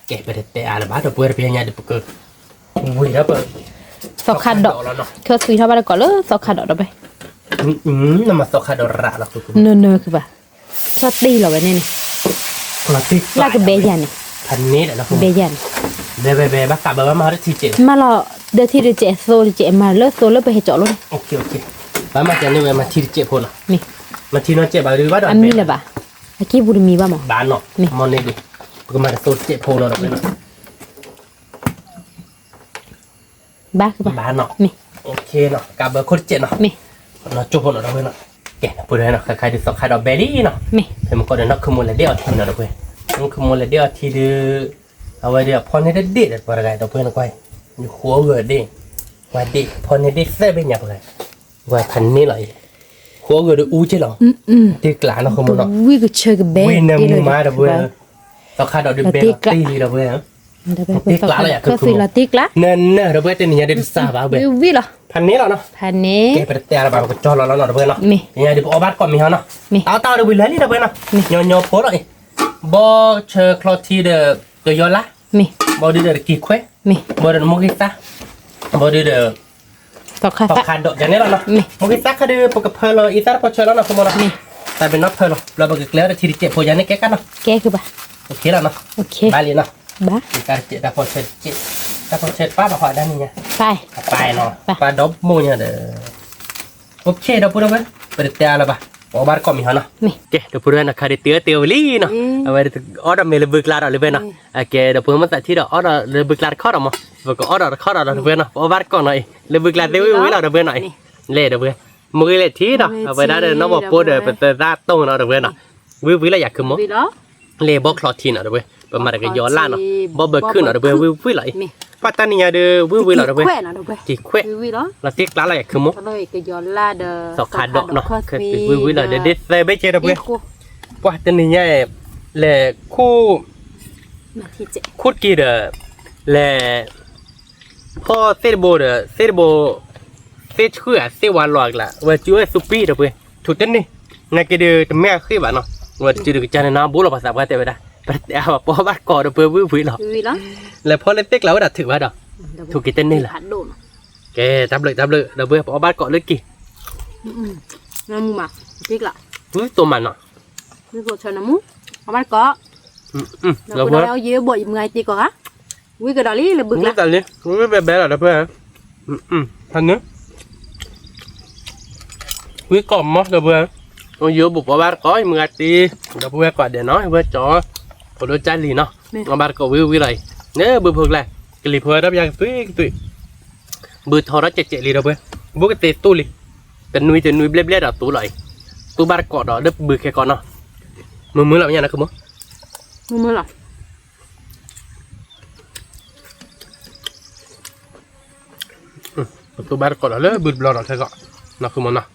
[SPEAKER 1] แกไปเด็ดแต่อะไรบ้างดับเบิ้ลเพียงไงเด็กก็วิ่งแล้วเปิด
[SPEAKER 2] Sok kadok.
[SPEAKER 1] แล้วเนาะ
[SPEAKER 2] Kau sui apa kok lo? Sok kadok dah bah.
[SPEAKER 1] น้ำมันสกัดระแล้วคือ
[SPEAKER 2] No ke bah. Soti lah bah ni.
[SPEAKER 1] เราติด
[SPEAKER 2] Lah ke bejan ni.
[SPEAKER 1] พันนี้แหละนะคุณ
[SPEAKER 2] Bejan.
[SPEAKER 1] เบบักกะแบบว่ามาได้ทีเจ็ด
[SPEAKER 2] Malah dah tidak cek so cek malah so lo bah cok lo.
[SPEAKER 1] โอเคบ้ามาจะนี่เว้มาทีเจ็ดพอนะ
[SPEAKER 2] Mi.
[SPEAKER 1] มาทีนั่นเจ็บแบบหรือว่าดอก
[SPEAKER 2] Ami lah bah. Aki buru mi bah mau.
[SPEAKER 1] บ้านเนาะมอนนี่ดิก็มาโซเจ็บพอเราเลย
[SPEAKER 2] Bah ke bah.
[SPEAKER 1] บ้านเนาะ
[SPEAKER 2] Mi.
[SPEAKER 1] โอเคเนาะกับแบบคนเจ็บเนาะ
[SPEAKER 2] Mi.
[SPEAKER 1] เนาะจุกพอเราเลยเนาะแกพูดเลยเนาะใครที่สกัดดอกเบลลี่เนาะ
[SPEAKER 2] Mi.
[SPEAKER 1] เห็นมันก็เดี๋ยวนักขโมยเลยเดียวทีเนาะด้วยมันขโมยเลยเดียวทีเดียว เอาไว้เดี๋ยวพอในเด็ดๆอะไรตัวเพื่อนก้อยอยู่หัวเกิดดิว่าดิพอในเด็ดเส้นเป็นอย่างไรว่าพันนี้เลยหัวเกิดอู้ใช่หรอตีกลาเนาะคุณมันเนาะ
[SPEAKER 2] วิ่งก็เชื่อกับเบส
[SPEAKER 1] วิ่งเนี่ยมึงมาเดี๋ยวเพื่อนต่อขาดอกเดือบเบลตีเดี๋ยวเพื่อนตีกลาอะไรอย่าง
[SPEAKER 2] ก็คือละตีกละ
[SPEAKER 1] เนินเดี๋ยวเพื่อนตีนี่เดี๋ยวสาบเอาเบล
[SPEAKER 2] วิ่งเหรอ
[SPEAKER 1] พันนี้แล้วเนาะ
[SPEAKER 2] พันนี้
[SPEAKER 1] แกไปแต่ละบาร์ก็จอดแล้วเนาะเพื่อนเนาะ
[SPEAKER 2] มี
[SPEAKER 1] ยังไงเดี๋ยวเอาบัตรก่อนมีเหรอเนาะ
[SPEAKER 2] มี
[SPEAKER 1] เอาเดี๋ยวเวลานี่เดี๋ยวเพื่อนเนาะโยโย่โพสเลยบอเชอร์คลอทีเดอโยล่า
[SPEAKER 2] มี
[SPEAKER 1] บอดีเดอกี่เคว
[SPEAKER 2] มี
[SPEAKER 1] บอดีมุกิตาบอดีเดอ
[SPEAKER 2] ตอกค่ะ
[SPEAKER 1] ต่อขาดดอกอย่างนี้แล้วเนาะมุกิตาคือปกเพลอีตาพอเชอร์แล้วเนาะคุณมันเนาะแต่เป็นน็อตเพลเราบอกกันแล้วทีเจ็บพอยันนี่แกกันเนาะ
[SPEAKER 2] แกคือปะ
[SPEAKER 1] โอเคแล้วเนาะ
[SPEAKER 2] โอเค
[SPEAKER 1] บาลีเนาะ
[SPEAKER 2] บ้า
[SPEAKER 1] อีการเจ็บแต่พอเชอร์เจ็บแต่พอเชอร์ป้าบอกว่าได้นี่ไง
[SPEAKER 2] ไป
[SPEAKER 1] ไปเนาะปลาดอบมูเนี่ยเด้อโอเคเดี๋ยวพูดไปเปิดเตาแล้วปะเอาบาร์ก่อนมีเหรอเนาะ
[SPEAKER 2] มี
[SPEAKER 1] โอเคเดี๋ยวพูดเรื่องนักคดีเตี้ยลีเนาะเอาไว้เดี๋ยวออเดอร์เมลบึกลาเราเลยเนาะโอเคเดี๋ยวพูดมันแต่ที่เดี๋ยวออเดอร์เลยบึกลาข้อเรามั้งแล้วก็ออเดอร์ข้อเราเดี๋ยวเนาะเอาบาร์ก่อนหน่อยเลยบึกลาเดี๋ยววิ่งเราเดี๋ยวหน่อยเล่เดี๋ยวมือเล่ที่เนาะเอาไว้ได้เดี๋ยวน้องบอกพูดเดี๋ยวเป็นตาโต้เนาะเดี๋ยวเนาะวิ่งเราอยากขึ้นมั้ง
[SPEAKER 2] วิ่งเหรอ
[SPEAKER 1] เล่บอกคลอทีเนาะเดี๋ยวประมาณก็ย้อนล่าเนาะบอกเบิกขึ้นเนาะเดี๋ยววิ่งไหลปัตตานีเดี๋ยววิ่งเราเดี๋ยว
[SPEAKER 2] แขวนนะเดี๋ยว
[SPEAKER 1] กี่เคว
[SPEAKER 2] วิ่งเหรอ
[SPEAKER 1] เราติ๊กร้านอะไรคือมั้ง
[SPEAKER 2] เลยก็ย้อนลาเด้อ
[SPEAKER 1] สอกขาดดอกเนาะเคยวิ่งเราเดี๋ยวได้ไม่เจอเดี๋ยวปัตตานีเนี่ยแหละคู่
[SPEAKER 2] นาทีเจ็ด
[SPEAKER 1] คุดกี่เด้อแหละพ่อเซโบเด้อเซโบเซชื่อเซวานหลอกละว่าจื้อซุปปี้เด้อเว้ยถูกต้นนี่นายก็เด้อแต่แม่คือบ้านเนาะว่าจื้อจานน้ำบุหรี่ภาษาบ้านแต่ไม่ได้แต่เอาพ่อบ้านก่อนเด้อเพื่อวิ่งหรอ
[SPEAKER 2] วิ่งเหรอ
[SPEAKER 1] แล้วพ่อเล่นเต็กแล้วดัดถือว่าดอกถูกกี่ต้นนี่แหละ
[SPEAKER 2] ผัดโดน
[SPEAKER 1] แกจับเลยเด้อเว้ยพ่อบ้านก่อนเลยกี่
[SPEAKER 2] น้ำมูมาพริกละ
[SPEAKER 1] ตัวมันเนาะ
[SPEAKER 2] นี่ก็ชนะมูเอามาก็
[SPEAKER 1] แล้
[SPEAKER 2] เรา
[SPEAKER 1] ว
[SPEAKER 2] ก็
[SPEAKER 1] เพื่อ
[SPEAKER 2] เอาเยอะบ่อยไงตีก่อนฮะวิ่งกระดาลี่เลยบึก
[SPEAKER 1] นี่
[SPEAKER 2] ละ
[SPEAKER 1] แต่นี่ไม่แบบแบบหรอเพื่อนทันเนื้อวิ่งกล่อมมั้งเด้อเพื่อนเอาเยอะบุกพ่อบ้านก่อนมือตีเด้อเพื่อนก่อนเดี๋ยวน้อยเพื่อนจ่อพอโดนใจลีเนาะเอาบ้านก่อนวิ่งไรเนี่ยบือเพื่อนแหละกลีเพื่อนรับยังตุ้ยบือทอร์เจ๊ลีเด้อเพื่อนบุกเตะตู้ลีแต่นุ้ยเบลดตู้เลยตู้บ้านก่อนเด้อบือแค่ก่อนเนาะมือเราเนี่ยนะคือมั้ง
[SPEAKER 2] มือหรอ
[SPEAKER 1] ตู้บ้านก่อนเลยบือบลอดแค่ก่อนนะคือมั้งนะ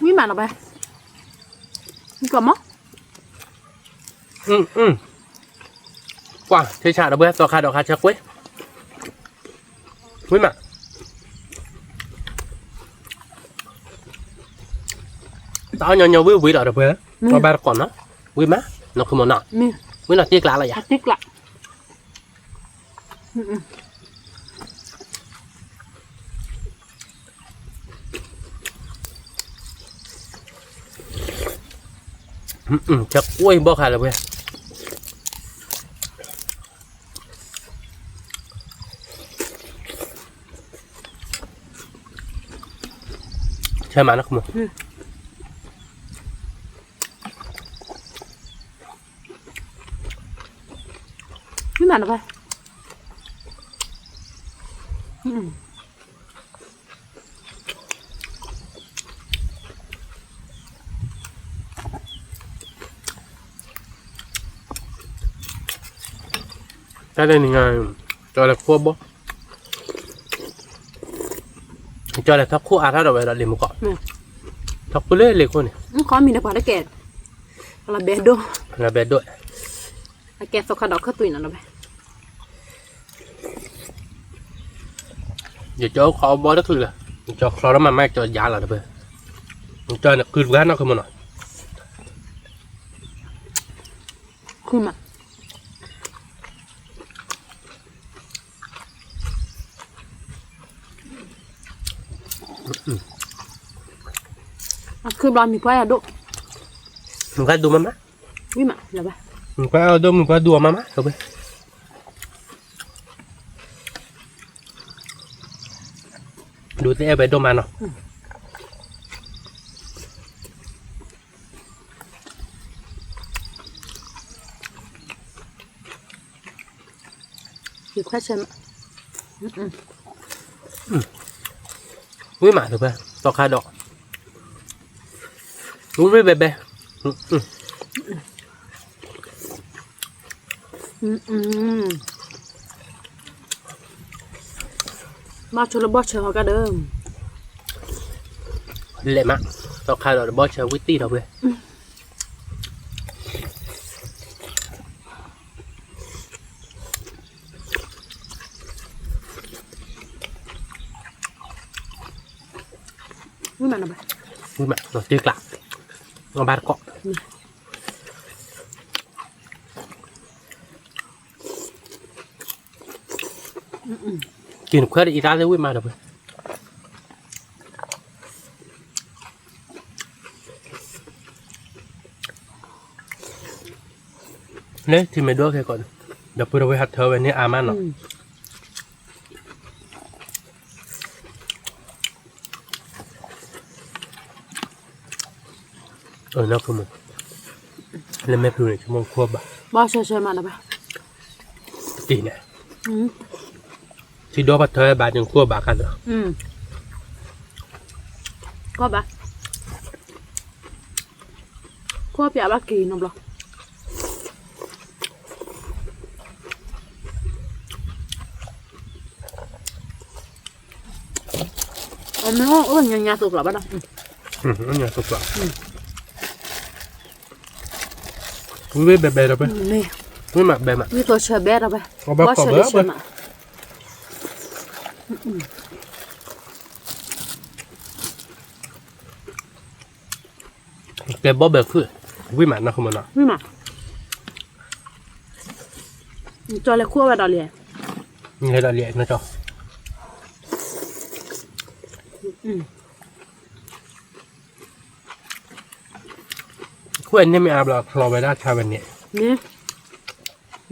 [SPEAKER 2] วิ่งมาหน่อยไปวิ่งก่อนมั้ง
[SPEAKER 1] กว่าเทชาเด้อเพื่อนต่อขาดอกขาดชักเว้ยวิ่งมาตอนยังวิ่งเด้อเพื่อนมาบ้านก่อนนะวิ่งมานะคือมั้งนะ
[SPEAKER 2] มี
[SPEAKER 1] วิ่งน่ะตีกลาอะไรอย่าง
[SPEAKER 2] พริกละ
[SPEAKER 1] ชักกล้วยบ่ขาดเลยเพื่อนใช่ไหมนะคุณมั้ง
[SPEAKER 2] วิ่งมาหน่อยไป
[SPEAKER 1] ได้เลยนี่ไงจอเลยคั่วบ่จอเลยทักคั่วอาถ้าเราไปเราเลี้ยงมุกก่อนทักไปเลยคนนี่
[SPEAKER 2] ขอมีนะพอได้แก่อะไรเบดโด
[SPEAKER 1] แล้วเบ็ดด้วย
[SPEAKER 2] แก่สกัดดอกข้าวตุยนั่นไป
[SPEAKER 1] อย่าจอเขาบ่ได้คือเลยจอเขาแล้วมันไม่จอยาหรอกเพื่อนจอเนี่ยคือร้านนั่นคือมันหน่อย
[SPEAKER 2] ขึ้นมาคือบอลมีไพ่อะดุ
[SPEAKER 1] มึงก็ดูมันมั้ย
[SPEAKER 2] วิ่งมาเดี๋ยวไป
[SPEAKER 1] มึงก็เอาดูมึงก็ดูมันมั้ยเอาไปดูที่เอาไปดูมันเนาะ
[SPEAKER 2] อยู่แค่เช่น
[SPEAKER 1] วิ่งมาเถอะเพื่อนต่อขาดอก รู้ไหมเบ๊ะ
[SPEAKER 2] มาชลบอเชอเขาก็เดิม
[SPEAKER 1] เละมากต่อใครเราบอสเชอร์วิตตี้เราเว้ย
[SPEAKER 2] ไม่มันอะไร
[SPEAKER 1] นี่มาเราตีกลับเราบาดเกาะกินเพื่ออีร้านเลยวิ่งมาเดี๋ยวไปเนี่ยที่ไม่ด้วยแค่ก่อนเดี๋ยวเพื่อไปหัดเธอวันนี้อามันเนาะน่าคือมันแล้วแม่พูดเนี่ยชั่วโมงควบบ่ะ
[SPEAKER 2] บอเชอมาแล้วไป
[SPEAKER 1] ตีเนี่ยที่ด้วยพัดเธอบาดยังควบบากันเหรอ
[SPEAKER 2] ก็บะก็เปียบากีนบล็อกไม่ว่ายังสุกหรอบ้างนะ
[SPEAKER 1] ยังสุกหรอวิ่งแบบเราไป
[SPEAKER 2] นี่
[SPEAKER 1] วิ่งแบบแบบ
[SPEAKER 2] วิ่งตัวเชอร์เบสเราไป
[SPEAKER 1] บอสเชอร์มาแกบอสแบบคือวิ่งมานะคุณมันนะ
[SPEAKER 2] วิ่งมาจอเลยคั่วไปดอลเลีย
[SPEAKER 1] นี่ให้ดอลเลียนะจ๊อขั้วนี่ไม่อาบหรอกคลอไว้ได้ชาวันนี้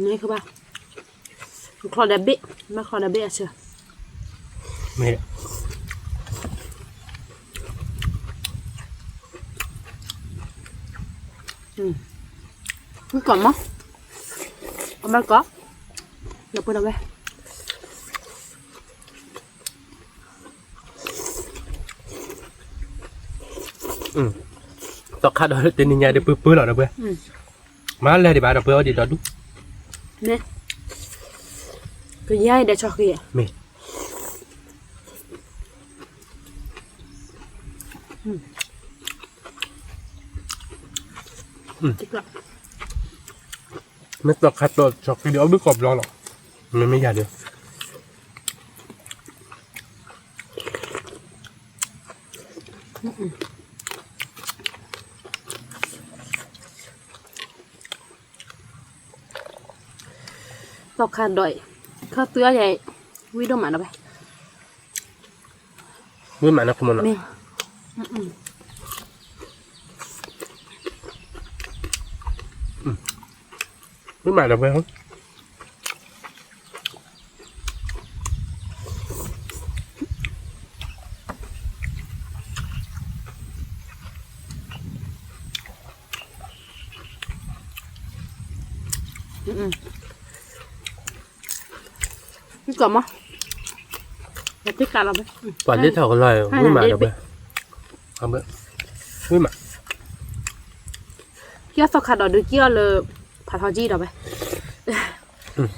[SPEAKER 2] นี่คือป่ะคลอเดบิไม่คลอเดบิอ่ะเชียว
[SPEAKER 1] ไม่
[SPEAKER 2] ก่อนมั้งเอามาก่อนเดี๋ยวไปดูไป
[SPEAKER 1] ตอกขาดเลยเต็นนิยาเดี๋ยวปื้อหรอเดี๋ยวเพื่อมาเลยดีบ้าเดี๋ยวเพื่อเอาดีต่อดู
[SPEAKER 2] เนี่ยก็ย้ายเดี๋ยวช็อกกี้อ่ะ
[SPEAKER 1] ไม่ไม่ตอกขาดตัวช็อกกี้เดี๋ยวไม่กรอบร้อนหรอกมันไม่ยากเดียว
[SPEAKER 2] ตอกขาดดอยข้าวเตื้อใหญ่วิ่งดมาแล้วไป
[SPEAKER 1] วิ่งมานะคุณมันไม่วิ่งมาแล้วไปครับ
[SPEAKER 2] นี่ก่อนมั้งเดี๋ยวที่การเราไป
[SPEAKER 1] ก่อนที่เท่ากันเลยวิ่งมาเดี๋ยวไปเอาไปวิ่งมา
[SPEAKER 2] เกี่ยวสกัดดอกดูเกี่ยวเลยผัดทอจีเราไป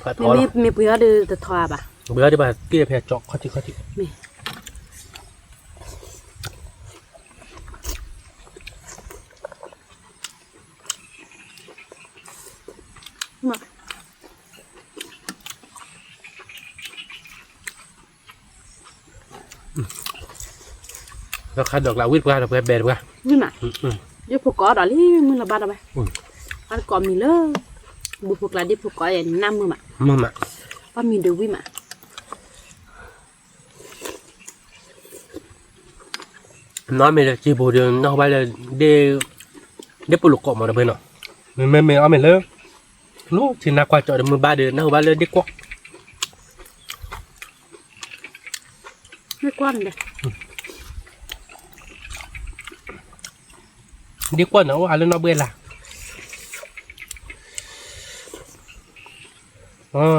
[SPEAKER 1] ผัดทอ
[SPEAKER 2] มีเบื่อดูแต่ทอป่ะ
[SPEAKER 1] เบื่อที่แบบที่แพร่จอกข้อที่
[SPEAKER 2] มา
[SPEAKER 1] แล้วคัดดอกลาวิดกว่าเราไปแบนกว่า
[SPEAKER 2] วิ่งมาเดี๋ยวพวกกอดอลี่มือละบาทเอาไปอันก่อนมีเลยบุพกลาดิพวกกออย่างน้ำมือมาป้ามีเดวิมา
[SPEAKER 1] น้อยไม่เลยจีบูเดียวนอกไปเลยเดปลุกเกาะมาเพื่อนเนาะไม่เอาไม่เลยลูกที่นักกว่าจอดมือบ้าเดือนนอกไปเลยเด็กกว่า
[SPEAKER 2] ไม่กว้างเลย
[SPEAKER 1] ดีกว่าเนาะอะไรนอกเบื่อละ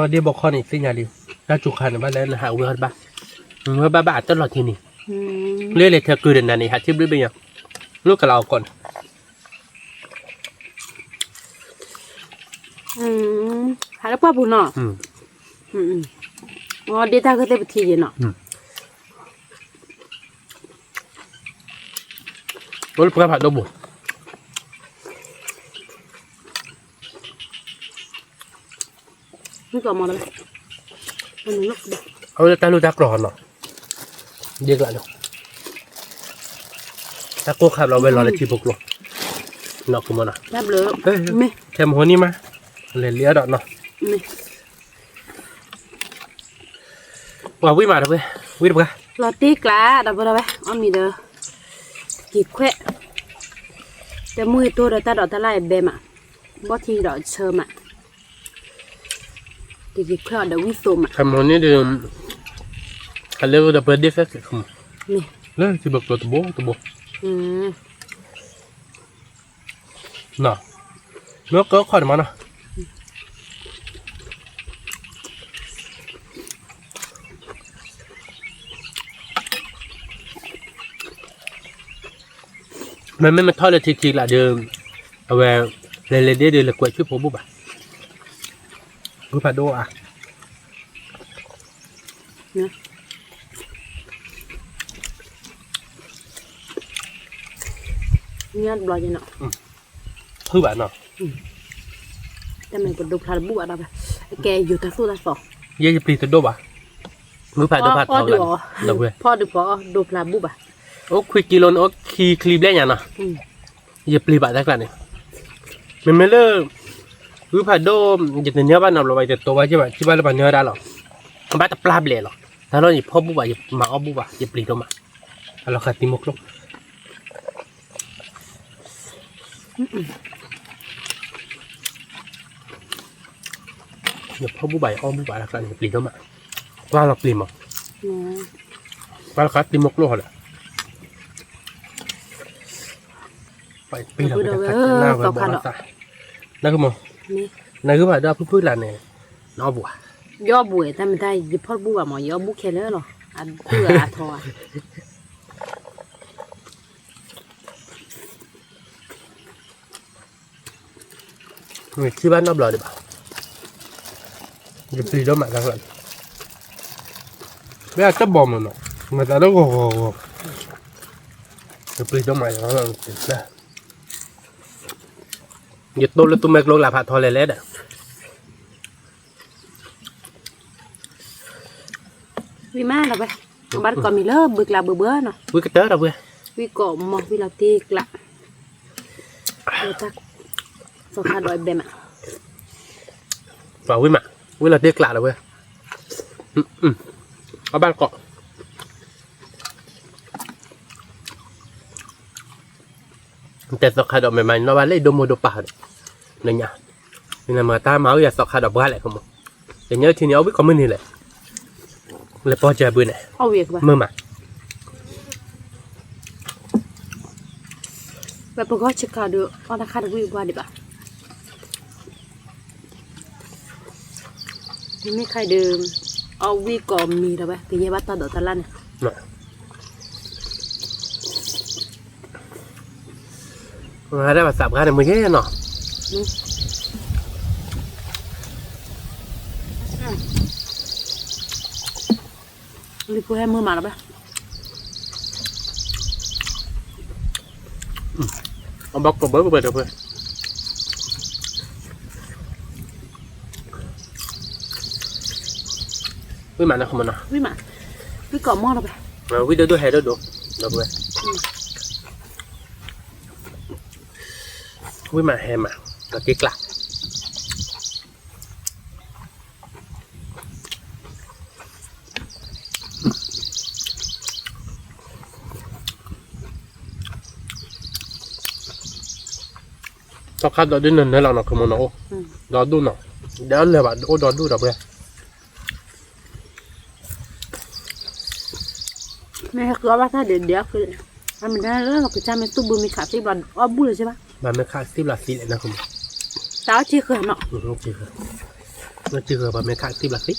[SPEAKER 1] เดี๋ยวบอกข้อนี้สิญาดิถ้าจุกขันบ้านแล้วนะฮะอุ้ยบ้าบ้าตลอดที่นี่เรื่อยๆเธอคือเดินนันนี่ฮะที่บริบยังลูกกับเราก่อน
[SPEAKER 2] หาแล้วป้าบุญเนาะอ๋อเดี๋ยวถ้าก็ได้ไปทีเนาะ
[SPEAKER 1] รถเพื่อผัดดบุ
[SPEAKER 2] นี่ก็มองได้ไหมมันลุกเด็ก
[SPEAKER 1] เอาแต่รู้จักกรอนเนาะเยอะละเนาะถ้ากูขับเราไปรอเลยที่พวกเราเนาะคุณมันอ่ะ
[SPEAKER 2] แบบเลยไม่
[SPEAKER 1] แค่หัวนี่มาเลยเลี้ยดอกเนาะ
[SPEAKER 2] ไม่
[SPEAKER 1] ว่าวิ่งมาเถอะเว้ยวิ่งไป
[SPEAKER 2] รอตีกล้าดับเบิลไปอ้อมมีเด้อกีบแควะแต่มือตัวเด้อตาดอกตาไล่เบมอ่ะบ่ทีดอกเชิมอ่ะกีบแควะเดี๋ยววิ่งสมอ่ะ
[SPEAKER 1] ทำหัวนี่เดิมเขาเรียกว่าดับเบิลเดฟเฟกต์คุณ
[SPEAKER 2] นี่
[SPEAKER 1] เลยที่แบบตัวโบเนาะเนื้อก็ขอดมาเนาะมันไม่มาทอดเลยทีๆละเดิมเอาไว้เลยเดี๋ยวเลยกวาดช่วยผมบุบอ่ะบุบผัดโดอ่ะ
[SPEAKER 2] เนี่ยบลอยเนาะ
[SPEAKER 1] คือแบบเนาะ
[SPEAKER 2] แต่มันก็ดูพลาดบุบอะไรไปแกอยู่แต่สู้แต่สอง
[SPEAKER 1] ยี่จะปลีตัวโดบ่ะบุบผัดโดผัดเท่าไหร่เราเว้ย
[SPEAKER 2] พ่อดูพอดูพลาดบุบอ่ะ
[SPEAKER 1] โอ้คุยกิโลนโอ้คีคลีบได้ยังเนาะอย่าปลีบะได้กันเนี่ยมันไม่เลิกวิพาโดจะเนื้อบ้านเราไปจะตัวไว้ใช่ไหมที่บ้านเราเนื้อได้หรอบ้านแต่ปลาเบลหรอถ้าเราอย่าพ่อบุบะอย่ามาเอาบุบะอย่าปลีตัวมาเราขัดติมกลงอย่าพ่อบุบะเอาบุบะแล้วกันอย่าปลีตัวมาว่าเราปลีมั้งว่าเราขัดติมกลงเหรอไปปีเราไปตัดหน้าไปบอกเราซะนั่นคือมั้งนั่นคือว่าเราพูดอะไรเนี่ยน้อบัว
[SPEAKER 2] ย่อบัวแต่ไม่ได้ยิบพอดบัวหมอย่อบุกแค่เลยหรออันเพื่ออาทอ
[SPEAKER 1] ที่บ้านน้อบัวดีป่ะจะปีแล้วมาแล้วกันไม่อาจจะบอมมันเนาะมันจะต้องโง่จะปีแล้วมาแล้วกันนะยึดต้นแล้วตุ้มแมกโลลาผัดทอเลยเล็ดอ่ะ
[SPEAKER 2] วิมาเราไปบ้านก็มีเลิกบึกลาเบื่อเนาะ
[SPEAKER 1] วิกเตอร์เราเว้ย
[SPEAKER 2] วิก็มองวิลาตีกละเดี๋ยวตักสกัดดอยเบมอ่ะ
[SPEAKER 1] ฝ่าวิมาวิลาตีกละเราเว้ยเอาบ้านเกาะแต่สกัดดอกใหม่ๆเราว่าเล่ดโมโดปาเนี่ยนี่มาตาเมาอย่าสกัดดอกบ้านแหละคุณมั้งแต่เนี้ยทีนี้เอาวิก็ไม่นี่แหละเลยพอใจบุญเนี่ย
[SPEAKER 2] เอาเวียกไป
[SPEAKER 1] เมื่อมา
[SPEAKER 2] แบบพวกเขาเช็คข่าวดูเอาราคาดูวิวว่าดิบ่ะไม่ใครเดิมเอาวิก็มีแล้วไปเป็นยังบ้านตาดอกตะลั่น
[SPEAKER 1] มาได้มาสับกันในมือแค่เนาะ
[SPEAKER 2] รีบพูดให้มือมาแล้วไป
[SPEAKER 1] เอาบล็อกกับเบิร์ดเดี๋ยวเพื่อนวิ่งมานะคุณมันนะ
[SPEAKER 2] วิ่งมาวิ่งเกาะหม้อแล้วไป
[SPEAKER 1] วิ่งดูให้ดูเดี๋ยวเพื่อนวิ่งมาแฮมอ่ะแล้วกิ๊กละตอนขับดอดดูนั่นนี่เราเนาะคือมันเนาะดอดดูเนาะเดี๋ยวเลยว่าโอ้ดอดดูดับเลย
[SPEAKER 2] แม่คือว่าถ้าเดี๋ยวคือทำมันได้แล้วเราคือจะไม่ตู้บุญมีขาดที่บอลอ้อบุญเลยใช่ปะ
[SPEAKER 1] มันไม่ขาดที่บลัดซีเลยนะคุณ
[SPEAKER 2] สาวจีคือเนาะ
[SPEAKER 1] จีคือมันจีคือมันไม่ขาดที่บลัดซี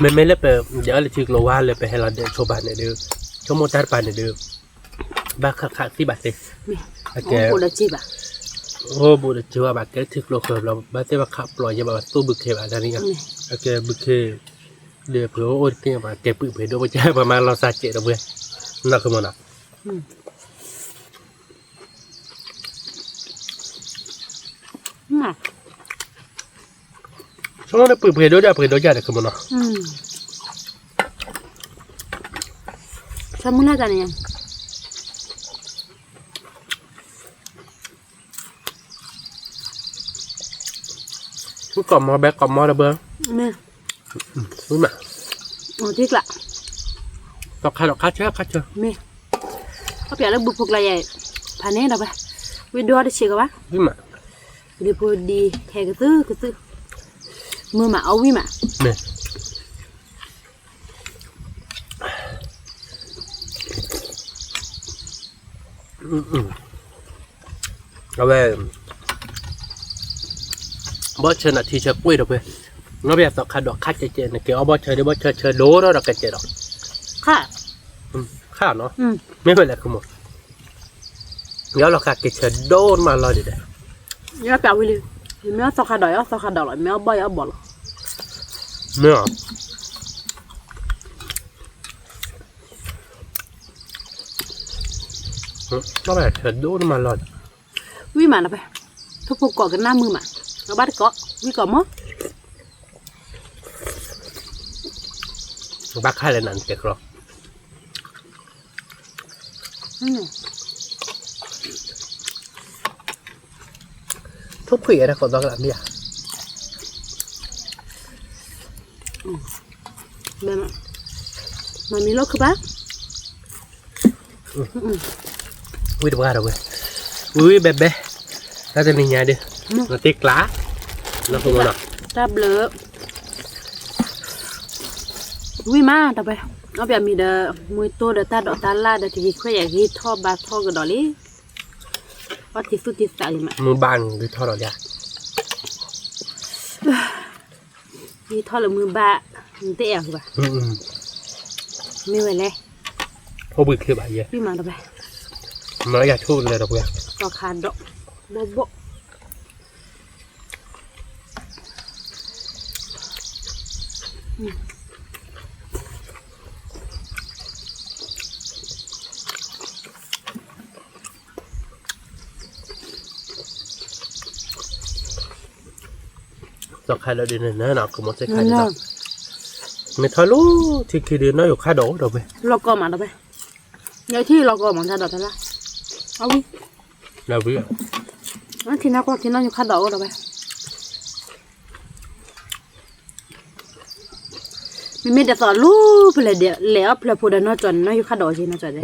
[SPEAKER 1] ไม่เล่นไปเดี๋ยวเราชิคโลว่าเลยไปให้เราเดินโชว์บ้านเนี่ยเดือโชว์โมตาร์บ้านเนี่ยเดือบ้าขาที่บ้านสิโอเคโอ้บูดจิบอ่ะโอ้บูดจิบว่าบ้านแกชิคโลเคยเราบ้านที่ว่าขับปล่อยจะแบบตู้บึกเคบ้านอะไรนี่กันโอเคบึกเคเดี๋ยวเผื่อโอ้ยเนี่ยบ้านแกปื้มเผื่อโดนไปแจ้ประมาณเราซาเจเราเว้ยน่าคือมันอ่ะช่วงนั้นปื้มเผื่อโดนจะคือมันอ่ะ
[SPEAKER 2] สมุนไพรกันยัง
[SPEAKER 1] ทุกกล่อมมาแบกกล่อมมาระเบิด
[SPEAKER 2] เนี่ย
[SPEAKER 1] รู้ไหม
[SPEAKER 2] โอ้ที่กละ
[SPEAKER 1] ดอกคัดเชื่อ
[SPEAKER 2] เนี่ยเขาเปลี่ยนแล้วบุกพวกอะไรใหญ่ผ่านนี้เราไปวิดีโอได้เชียร์กันวะ
[SPEAKER 1] รู้ไหม
[SPEAKER 2] วิดีโอดีแค่กระตื้อมือมาเอาวิมา
[SPEAKER 1] เนี่ยเราไปบอสเชนที่เชื่อกุ้ยเราไปเราไปสักดอกคัดเจนเนี่ยเกี่ยวบอสเชนได้บอสเชนโดนเราเจนหรอกข้าเนาะไม่เป็นไรคือหมดเดี๋ยวเราคัดเชนโดนมาเราดิเด้
[SPEAKER 2] เดี๋ยวแปลวิลเมื่อสักดอกหรอเมื่อบ่อยบ่หรอ
[SPEAKER 1] เมื่อเราไปเชนโดนมาเรา
[SPEAKER 2] วิมาเราไปทุกพวกเกาะกันหน้ามือมาเราบ้านเกาะวิเกาะมั้ง
[SPEAKER 1] บ้าค่ายเลยนั่นเจ๊กรอทุกผีอะไรก็ต้องแบบนี้
[SPEAKER 2] แบบมันมีโรคคือปะ
[SPEAKER 1] วิ่งดูกันเราเว้ยวิ่งแบบถ้าจะมีเงี้ยดิเราตีกล้าเราคงมาหน่อย
[SPEAKER 2] ตับเลือวิ่งมาต่อไปเอาแบบมีเดอมือโตเดอตาดอกตาล่าเดอที่ค่อยอยากที่ท่อบาท่อกระดอลี่ว่าที่สุดที่ใส่มา
[SPEAKER 1] มือบานหรือท่อดอกยา
[SPEAKER 2] ที่ท่อหรือมือบามันเตะคือป่ะไม่ไหวเลย
[SPEAKER 1] พอบึกคือบ่ายเยอะ
[SPEAKER 2] วิ่งมาต่อไป
[SPEAKER 1] มาอยากชูเลยดอกเบี้ย
[SPEAKER 2] ดอกขาดดอกโบ
[SPEAKER 1] ดอกไข่เราเดินเนี่ยนะคือมันจะไข่ดอกไม่ทะลุที่คือเดินน้อยอยู่ค่าดอกดอกไป
[SPEAKER 2] เราก็มาดอกไปเดี๋ยวที่เราก็มันจะดอกเท่าไรเอาวิ
[SPEAKER 1] เราวิ่ง
[SPEAKER 2] นั่นที่นั่นอยู่ค่าดอกดอกไปมีแต่สอนลูกเลยเดี๋ยวแล้วเพลพูดน้อยจนน้อยอยู่ค่าดอกจีน้อยจนเลย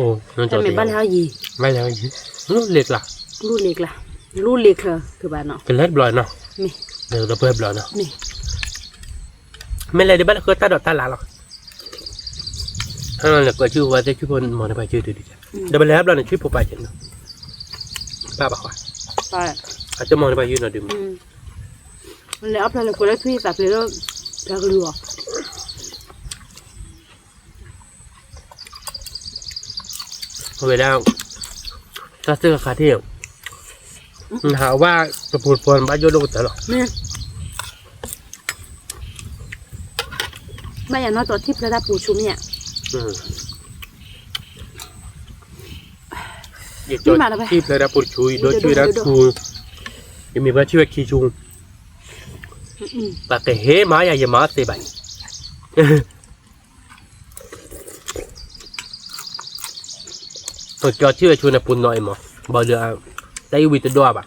[SPEAKER 2] แต่ไม่บ้านแล้วยี
[SPEAKER 1] ไม่แล้วยีลูกเล็กล่ะ
[SPEAKER 2] ลูกเล็กคือบ้านเนาะ
[SPEAKER 1] เป็นเล็กบลอยเนาะ
[SPEAKER 2] นี่
[SPEAKER 1] เดี๋ยวเราเพิ่มบลอยเนาะ
[SPEAKER 2] นี่
[SPEAKER 1] ไม่เลยเดี๋ยวบ้านคือตาดอกตาหลาหรอกถ้าเราเนี่ยก็ชื่อว่าจะชื่อคนมองในใบชื่อดีจ้ะเดี๋ยวไปแล้วเราเนี่ยชื่อผู้ไปเห็นเนาะป้าบอกว่าอาจจะมองในใบยืนหน่อยดิม
[SPEAKER 2] แล้วเพลกูได้พี่แต่เพลแล้วก็รัว
[SPEAKER 1] เวลาถ้าซื้อขาเที่ยวหาว่าจะพูดพรบ้านโยนลงตลอด
[SPEAKER 2] เนี่ยไม่อย่างน้อยตัวที่พระดาปูชุมเนี่ย
[SPEAKER 1] ที่พระดาปูชุยโดยชื่อรักชูยังมีว่าชื่อคีชุงแต่เฮ้มาอย่ามาเสียไปตัวจอชื่อชุนปุ่นหน่อยมั้งบอกเดี๋ยวแต่วินตัวบ้าง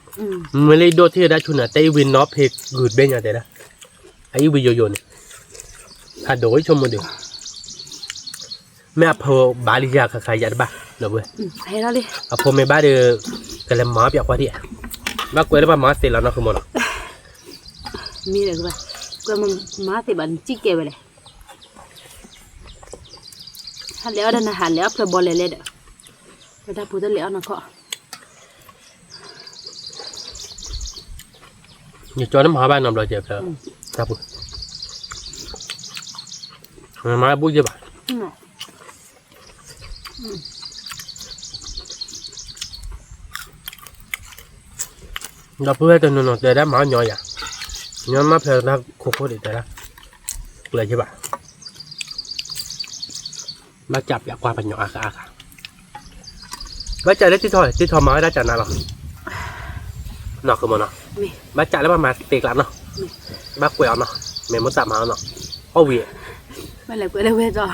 [SPEAKER 1] ไม่เลยโดที่ได้ชุนแต่วินน็อปเพกกูดเบนอย่างเดียวนะไอ้วิโยโย่เนี่ยถ้าโดยชมมาดูแม่พอบาลียาขายยัดบ้าเนอะเว้ย
[SPEAKER 2] ให้เราดิ
[SPEAKER 1] พอไม่บ้าเดือกระเลมม้าเปียกว่าที่บ้ากล้วยแล้วบ้าม้าเสร็จแล้วนะคือหมด
[SPEAKER 2] มีอะไรกูบ้ากล้วยมันม้าเสร็จบันจิกเกไปเลยหันแล้วเดินหันแล้วเพื่อบอลเลยเด้อ ได้พูดได้แล้วนะก็
[SPEAKER 1] อย่าจอน้ำหาบ้านน้ำเราเจ็บแล้วครับผมมาบุ้ยเจ็บอ่ะเราเพื่อตัวนึงแต่ได้หมาหน่อยอ่ะย้อนมาเพื่อถ้าโคโค่ดีแต่ละเลยใช่ป่ะมาจับอยากความเป็นหยอกอาค่ะมาจับได้ที่ถอยมาได้จากนั้นหรอหนอกคือมันเนาะมาจับแล้วมาเตะกลับเนาะมาเกลียวเนาะเมมมันจับมาเนาะเอาวี
[SPEAKER 2] ไม่เลยกูเลยเวจอ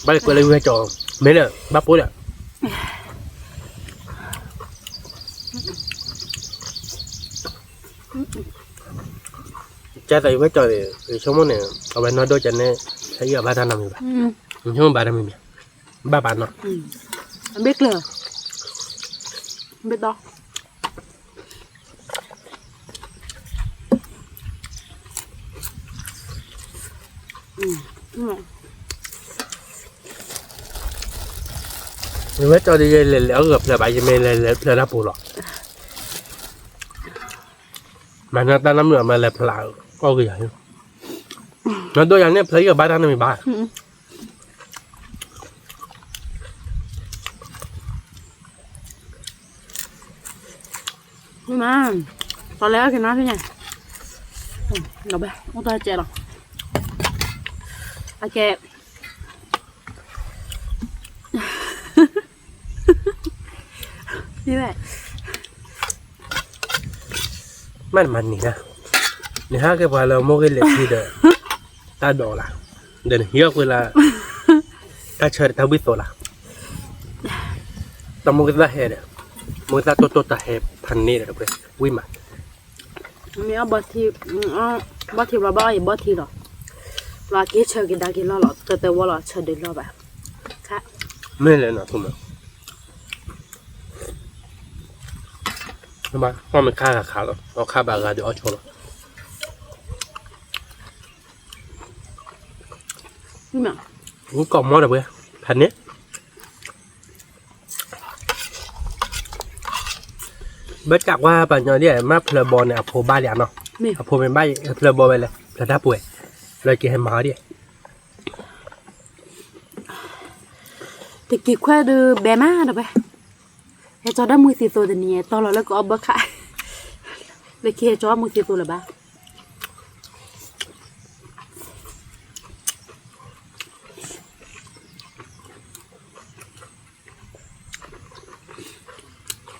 [SPEAKER 1] ไม่เลยกูเลยเวจอไม่เลยบ้าปุ๊ดอ่ะจะแต่ไม่จอยเลยชั่วโมงเนี่ยเอาไว้นอนด้วยจันเนี่ยใช้เยอะบ้านท่านทำอยู่แบบชั่วโมงบ้านทำอยู่บ้าบ้านเนาะ
[SPEAKER 2] เบ็กเลยเบ็กดอก
[SPEAKER 1] ไม่จอยดีเลยแล้วเกือบจะไปจะไม่เลยเลยรับปูหรอกมันน่าตั้งน้ำเหนือมาเลยพลาก็คืออย่างนี้แล้วตัวอย่างเนี้ยเพลย์กับบ้านท่านมีบ้าน
[SPEAKER 2] ไม่มาตอนแรกกินน้ำใช่ไหมเราไปไม่ต้องเจ๊หรอกโอเคนี่แหละ
[SPEAKER 1] มันนี่นะนี่ฮะแค่พอเราโมกิเล็กที่เด้อตาดอละเดินเหี้ยเวลาตาเชิดตาวิโตละตาโมกิตาเฮเด้โมกิตาโตตาเฮพันนี่เลยเพื่อนวิมา
[SPEAKER 2] มีเอาบัตทีบัตทีเราบ้าอีบัตทีหรอเราเกี่ยเชิญกินได้กินแล้วหรอแต่ว่าเราเชิญเดินรอบแบบค่ะ
[SPEAKER 1] ไม่เลยนะทุกคนทำไมว่ามันฆ่าขาหรอเอาฆ่าบาราเดี๋ยวเอาโชว์หรอ
[SPEAKER 2] นี่มั้ง
[SPEAKER 1] กูกล่อมมอดเลยเว้ยพันนี้เบิร์ดกว่าปัญญาเนี่ยมาเพลบอลเนี่ยโผล่บ้านอย่างเนาะโผล่เป็นบ้านเพลบอลไปเลยเพลท่าป่วยเลยกินให้หมาดิ
[SPEAKER 2] แต่กี่ควายดูเบม่าเด้อไปไอ้จอได้มือสีตัวเดี๋ยวนี้ตอนเราแล้วก็เอาเบิร์ขายเลยคิดจอมือสีตัวเลยบ้า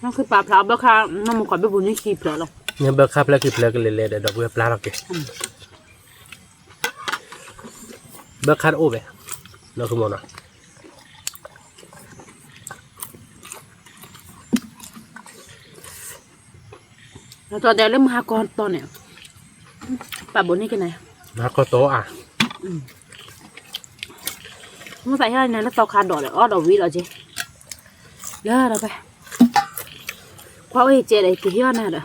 [SPEAKER 2] นั่นคือปลาพลาเบิร์ค่ะน้ำมันก่อนไปบุญนี่ขี้เปลือกหรอ
[SPEAKER 1] เนี่ยเบิร์คาเพลกี่เพลกเล่ๆเดี๋ยวเบิร์ปลาหรอกเบิร์คาโอ้เว้ยเราคือมันนะ
[SPEAKER 2] แล้วตอนเดี๋ยวเริ่มหากรตอนเนี่ยปลาบุญนี่กันไหน
[SPEAKER 1] มาก็โตอ่ะ
[SPEAKER 2] มันใส่ให้ในแล้วเตาคาดอกเลยอ้อดอกวิเหรอเจ๊เยอะเราไปเพราะไอ้เจ๊ไอ้ที่ย้อนน่ะเด้อ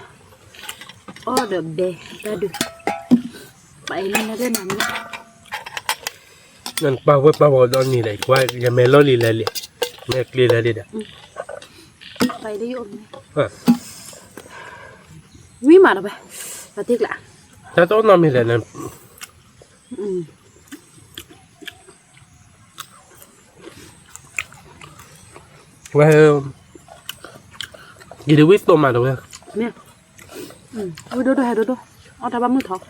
[SPEAKER 2] อ้อเดี๋ยวเดได้ดูไปนั่นนะเรื่องนั้น
[SPEAKER 1] นั่นปลาเว้ยปลาบอลตอนนี้เลยว่าอย่าเมลลี่เลยเมกลี่เลยเด้อ
[SPEAKER 2] ไปได้ยุ่งวิ่งมาเราไปปฏิกละ
[SPEAKER 1] ถ้าต้นน้ำมีเลยนั่นว่าอีดูวิสโตมาตัว
[SPEAKER 2] เนี่ยดูให้ดูเอาทำบ้ามือถอด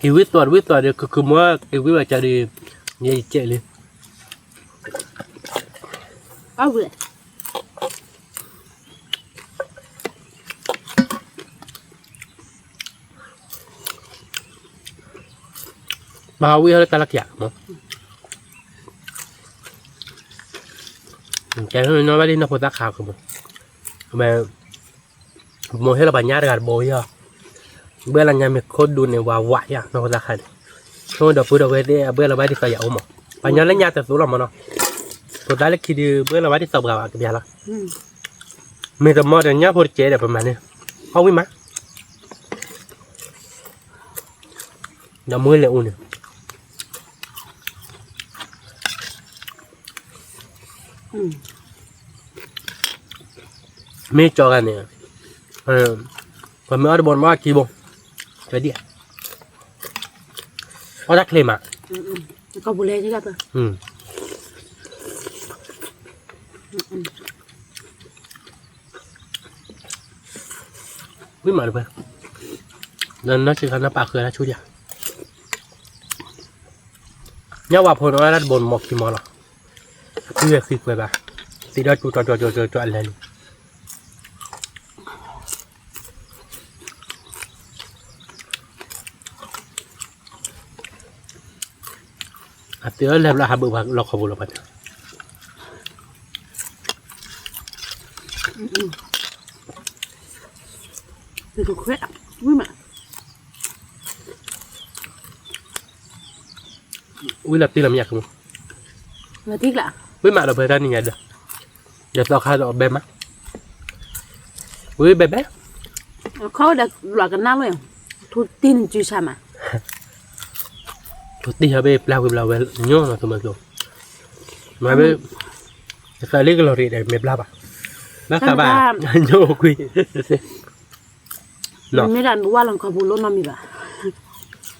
[SPEAKER 1] อีวิสตัวเดียวคือว่าอีวิสว่าจะดียี่เจ๋เลย
[SPEAKER 2] เอาเลย
[SPEAKER 1] มาวิเขาตะลักยามั้งแกเขาน้อยไปดินพอตะขาวคือมั้งทำไมโมเฮลาบัญญาการโบยอ่ะเบื่อหลังยามโคตรดูเนี่ยว่าวะยะนอกจากใครโน่นเดี๋ยวพูดเอาไว้ดิเบื่อเราไว้ที่สยามมั้งปัญญาเล่นยาแต่สู้เรามั้งเนาะสุดท้ายแล้วคิดดูเบื่อเราไว้ที่สอบกับยาละมีแต่มอเดี๋ยวนี้พอเจ๊เดี๋ยวประมาณนี้เอาวิ่งมาเดี๋ยวมือเลยอุ่น ไม่จอกันเนี่ยผมไม่เอาบอลมากี่บงไปดิเอาดักเคลมอ่ะ
[SPEAKER 2] ก็บุเล่ใช่ไหมตัว
[SPEAKER 1] วิ่งมาเลยเพื่อนนั่นน่าจะน้ำปลาคืออะไรชุดอย่างเนี่ยว่าพอน้อยรัดบนหมอกกี่มอหรอคือแบบสิบเลยป่ะสิได้จุดอะไรนี่เตือนแล้วเราหาบุกเราขบุเราไป
[SPEAKER 2] คือถูกแค่วิ่งมา
[SPEAKER 1] วิ่งหลับตีหลับอยากมั้ง
[SPEAKER 2] มาที่ละ
[SPEAKER 1] วิ่งมาเราไปด้านนี้ไงเด้อเดี๋ยวเราคาเราแบบมั้ยวิ่งแบบ
[SPEAKER 2] เขาเด็กหลักกันน้ำเลยทุกตีนจูชามา
[SPEAKER 1] ทุกทีเขาไปเปล่าเนาะตัวมันตัวมาไปใส่เล็กเราเรียดไม่เปล่าป่ะแล้วข้าบ้าโยกุย
[SPEAKER 2] ไม่ได้บอกว่าหลังขบุลน้ำมีป่ะ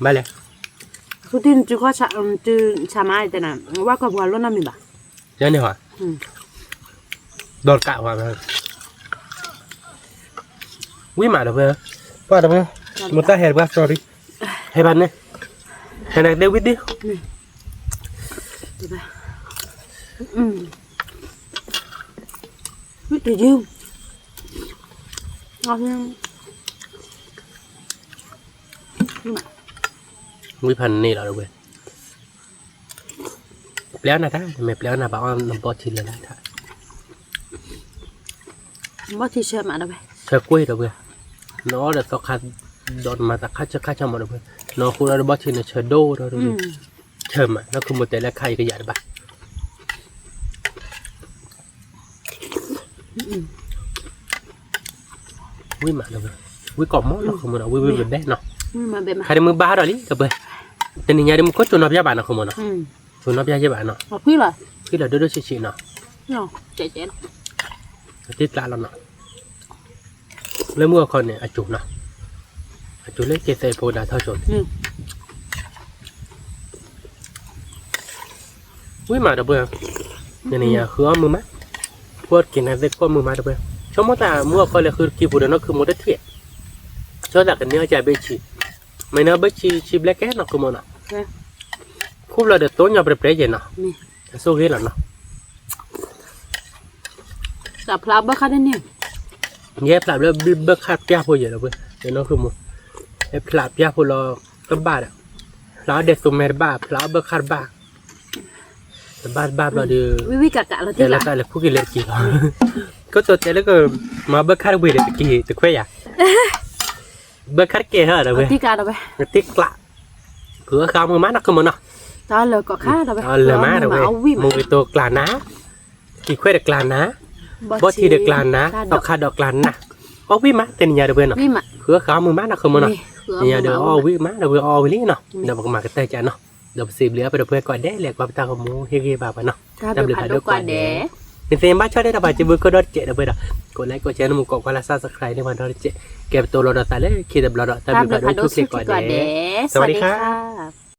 [SPEAKER 1] ไม่เลย
[SPEAKER 2] ทุกทีจูก็จูชามาแต่น่ะว่าขบุลน้ำมีป่ะ
[SPEAKER 1] เจ้าเนี่ยว่ะโดนกะว่ะวิ่งมาเดี๋ยวเพื่อนว่าเดี๋ยวเพื่อนมุดตาเห็นว่า sorry ให้บ้านเนี่ยให้นักเดวิดดิ
[SPEAKER 2] วิธียืมเอาเรื่อง
[SPEAKER 1] วิพันธ์นี่เหรอเว้ยแล้วนะท่านไม่แล้วนะบ้านน้ำปอทินเลยนะท่าน
[SPEAKER 2] บ่ที่เชื่อมาเด้อไป
[SPEAKER 1] เชื่อกล้วยเด้อเว้ยน้อเดี๋ยวต้องขัดโดนมาตะคัดจะขัดจะมาเด้อเว้ยน้อคุณเราบ่ทินเนี่ยเชื่อโดเด้อเว้ยเชื่อมาแล้วคุณหมดแต่ละใครก็อยากได้บ้างวิ่งมาเด้อเว้ยวิ่งกอบมอเนาะคุณมันเอาวิ่งแบบแดงเนาะใครได้มือบ้าดอลิกับเว้ยแต่นี่ยังได้มือก็จุนนับยาบ้านเนาะคุณมันเนาะจุนนับยาบ้านเนาะ
[SPEAKER 2] พี่ล่ะ
[SPEAKER 1] พี่ล่ะเด้อชิๆเนาะ
[SPEAKER 2] เนาะเจ๊
[SPEAKER 1] ติดตาเราเนาะแล้วเมื่อคนเนี่ยอาจุเนาะอาจุเล็กเกษตรโพดาเท่าชนวิ่งมาเด้อเว้ยนี่คือเอามือมาพวดกินอะไรก็มือมาเด้อเว้ยชมว่าเมื่อคนเลยคือกี่บุญเนาะคือมุดเทียชอบจากกันเนี่ยใจเบชีไม่เนาะเบชีแบล็กแก่เนาะคือมันเนาะคู่เราเดือดต้นยาเปรี้ยวเนาะสู้เหี้ยเนาะ
[SPEAKER 2] จับพลาบค่าได้เนี่ย
[SPEAKER 1] เย็บพลาบแล้วบิบค่าพิ้าพอเยอะเลยเว้ยเดี๋ยวน้องคือมันเย็บพลาบพิ้าพอเราก็บ้าอ่ะพลาเด็กสมัยบ้าพลาเบค่าบ้าบ้าเราเดือด
[SPEAKER 2] วิกะเราที่
[SPEAKER 1] ละแต่ละคู่กินเลยกี่ก็ตัวเจ้าแล้วก็มาเบค่าเวรกี่ตึกเฟียเบค่าเกย์เหรอเว้ย
[SPEAKER 2] ที่การเราไป
[SPEAKER 1] ที่กละคือข้าวมือม้านักคือมันเนาะ
[SPEAKER 2] ตอนเลยก็ข้าเราไป
[SPEAKER 1] เลยม้าเราไปมือตัวกลานะกี่ควายเด็กกลานะบอทีเด็กกลานะตอกขาดอกกลานะอ้อวิม้าเป็นยาเดือบเนาะคือข้าวมือม้านักคือมันเนาะยาเดืออ้อวิม้าเดือบอ้อวิลี่เนาะเดี๋ยวมากันแต่จ้าเนาะเดี๋ยวสีเหลือไปเดี๋ยวเพื่อนก่อนเด้เรียกว่าตาขมูเฮียบ่าวไปเนาะ
[SPEAKER 2] ดับเบิลพัดก่อนเด้
[SPEAKER 1] ในเฟซบ้านชอบได้ระบายจะเบอร์ก็ดอทเจเดี๋ยวไปเด้อกดไลค์กดแชร์นุ่มกดกดไลค์ซับสไครต์ในวันดอทเจเก็บตัวรอดตาเลยคิดแบบรอดตาบิวพัดทุกสิ่งก่อนเด้สวัสดีค่ะ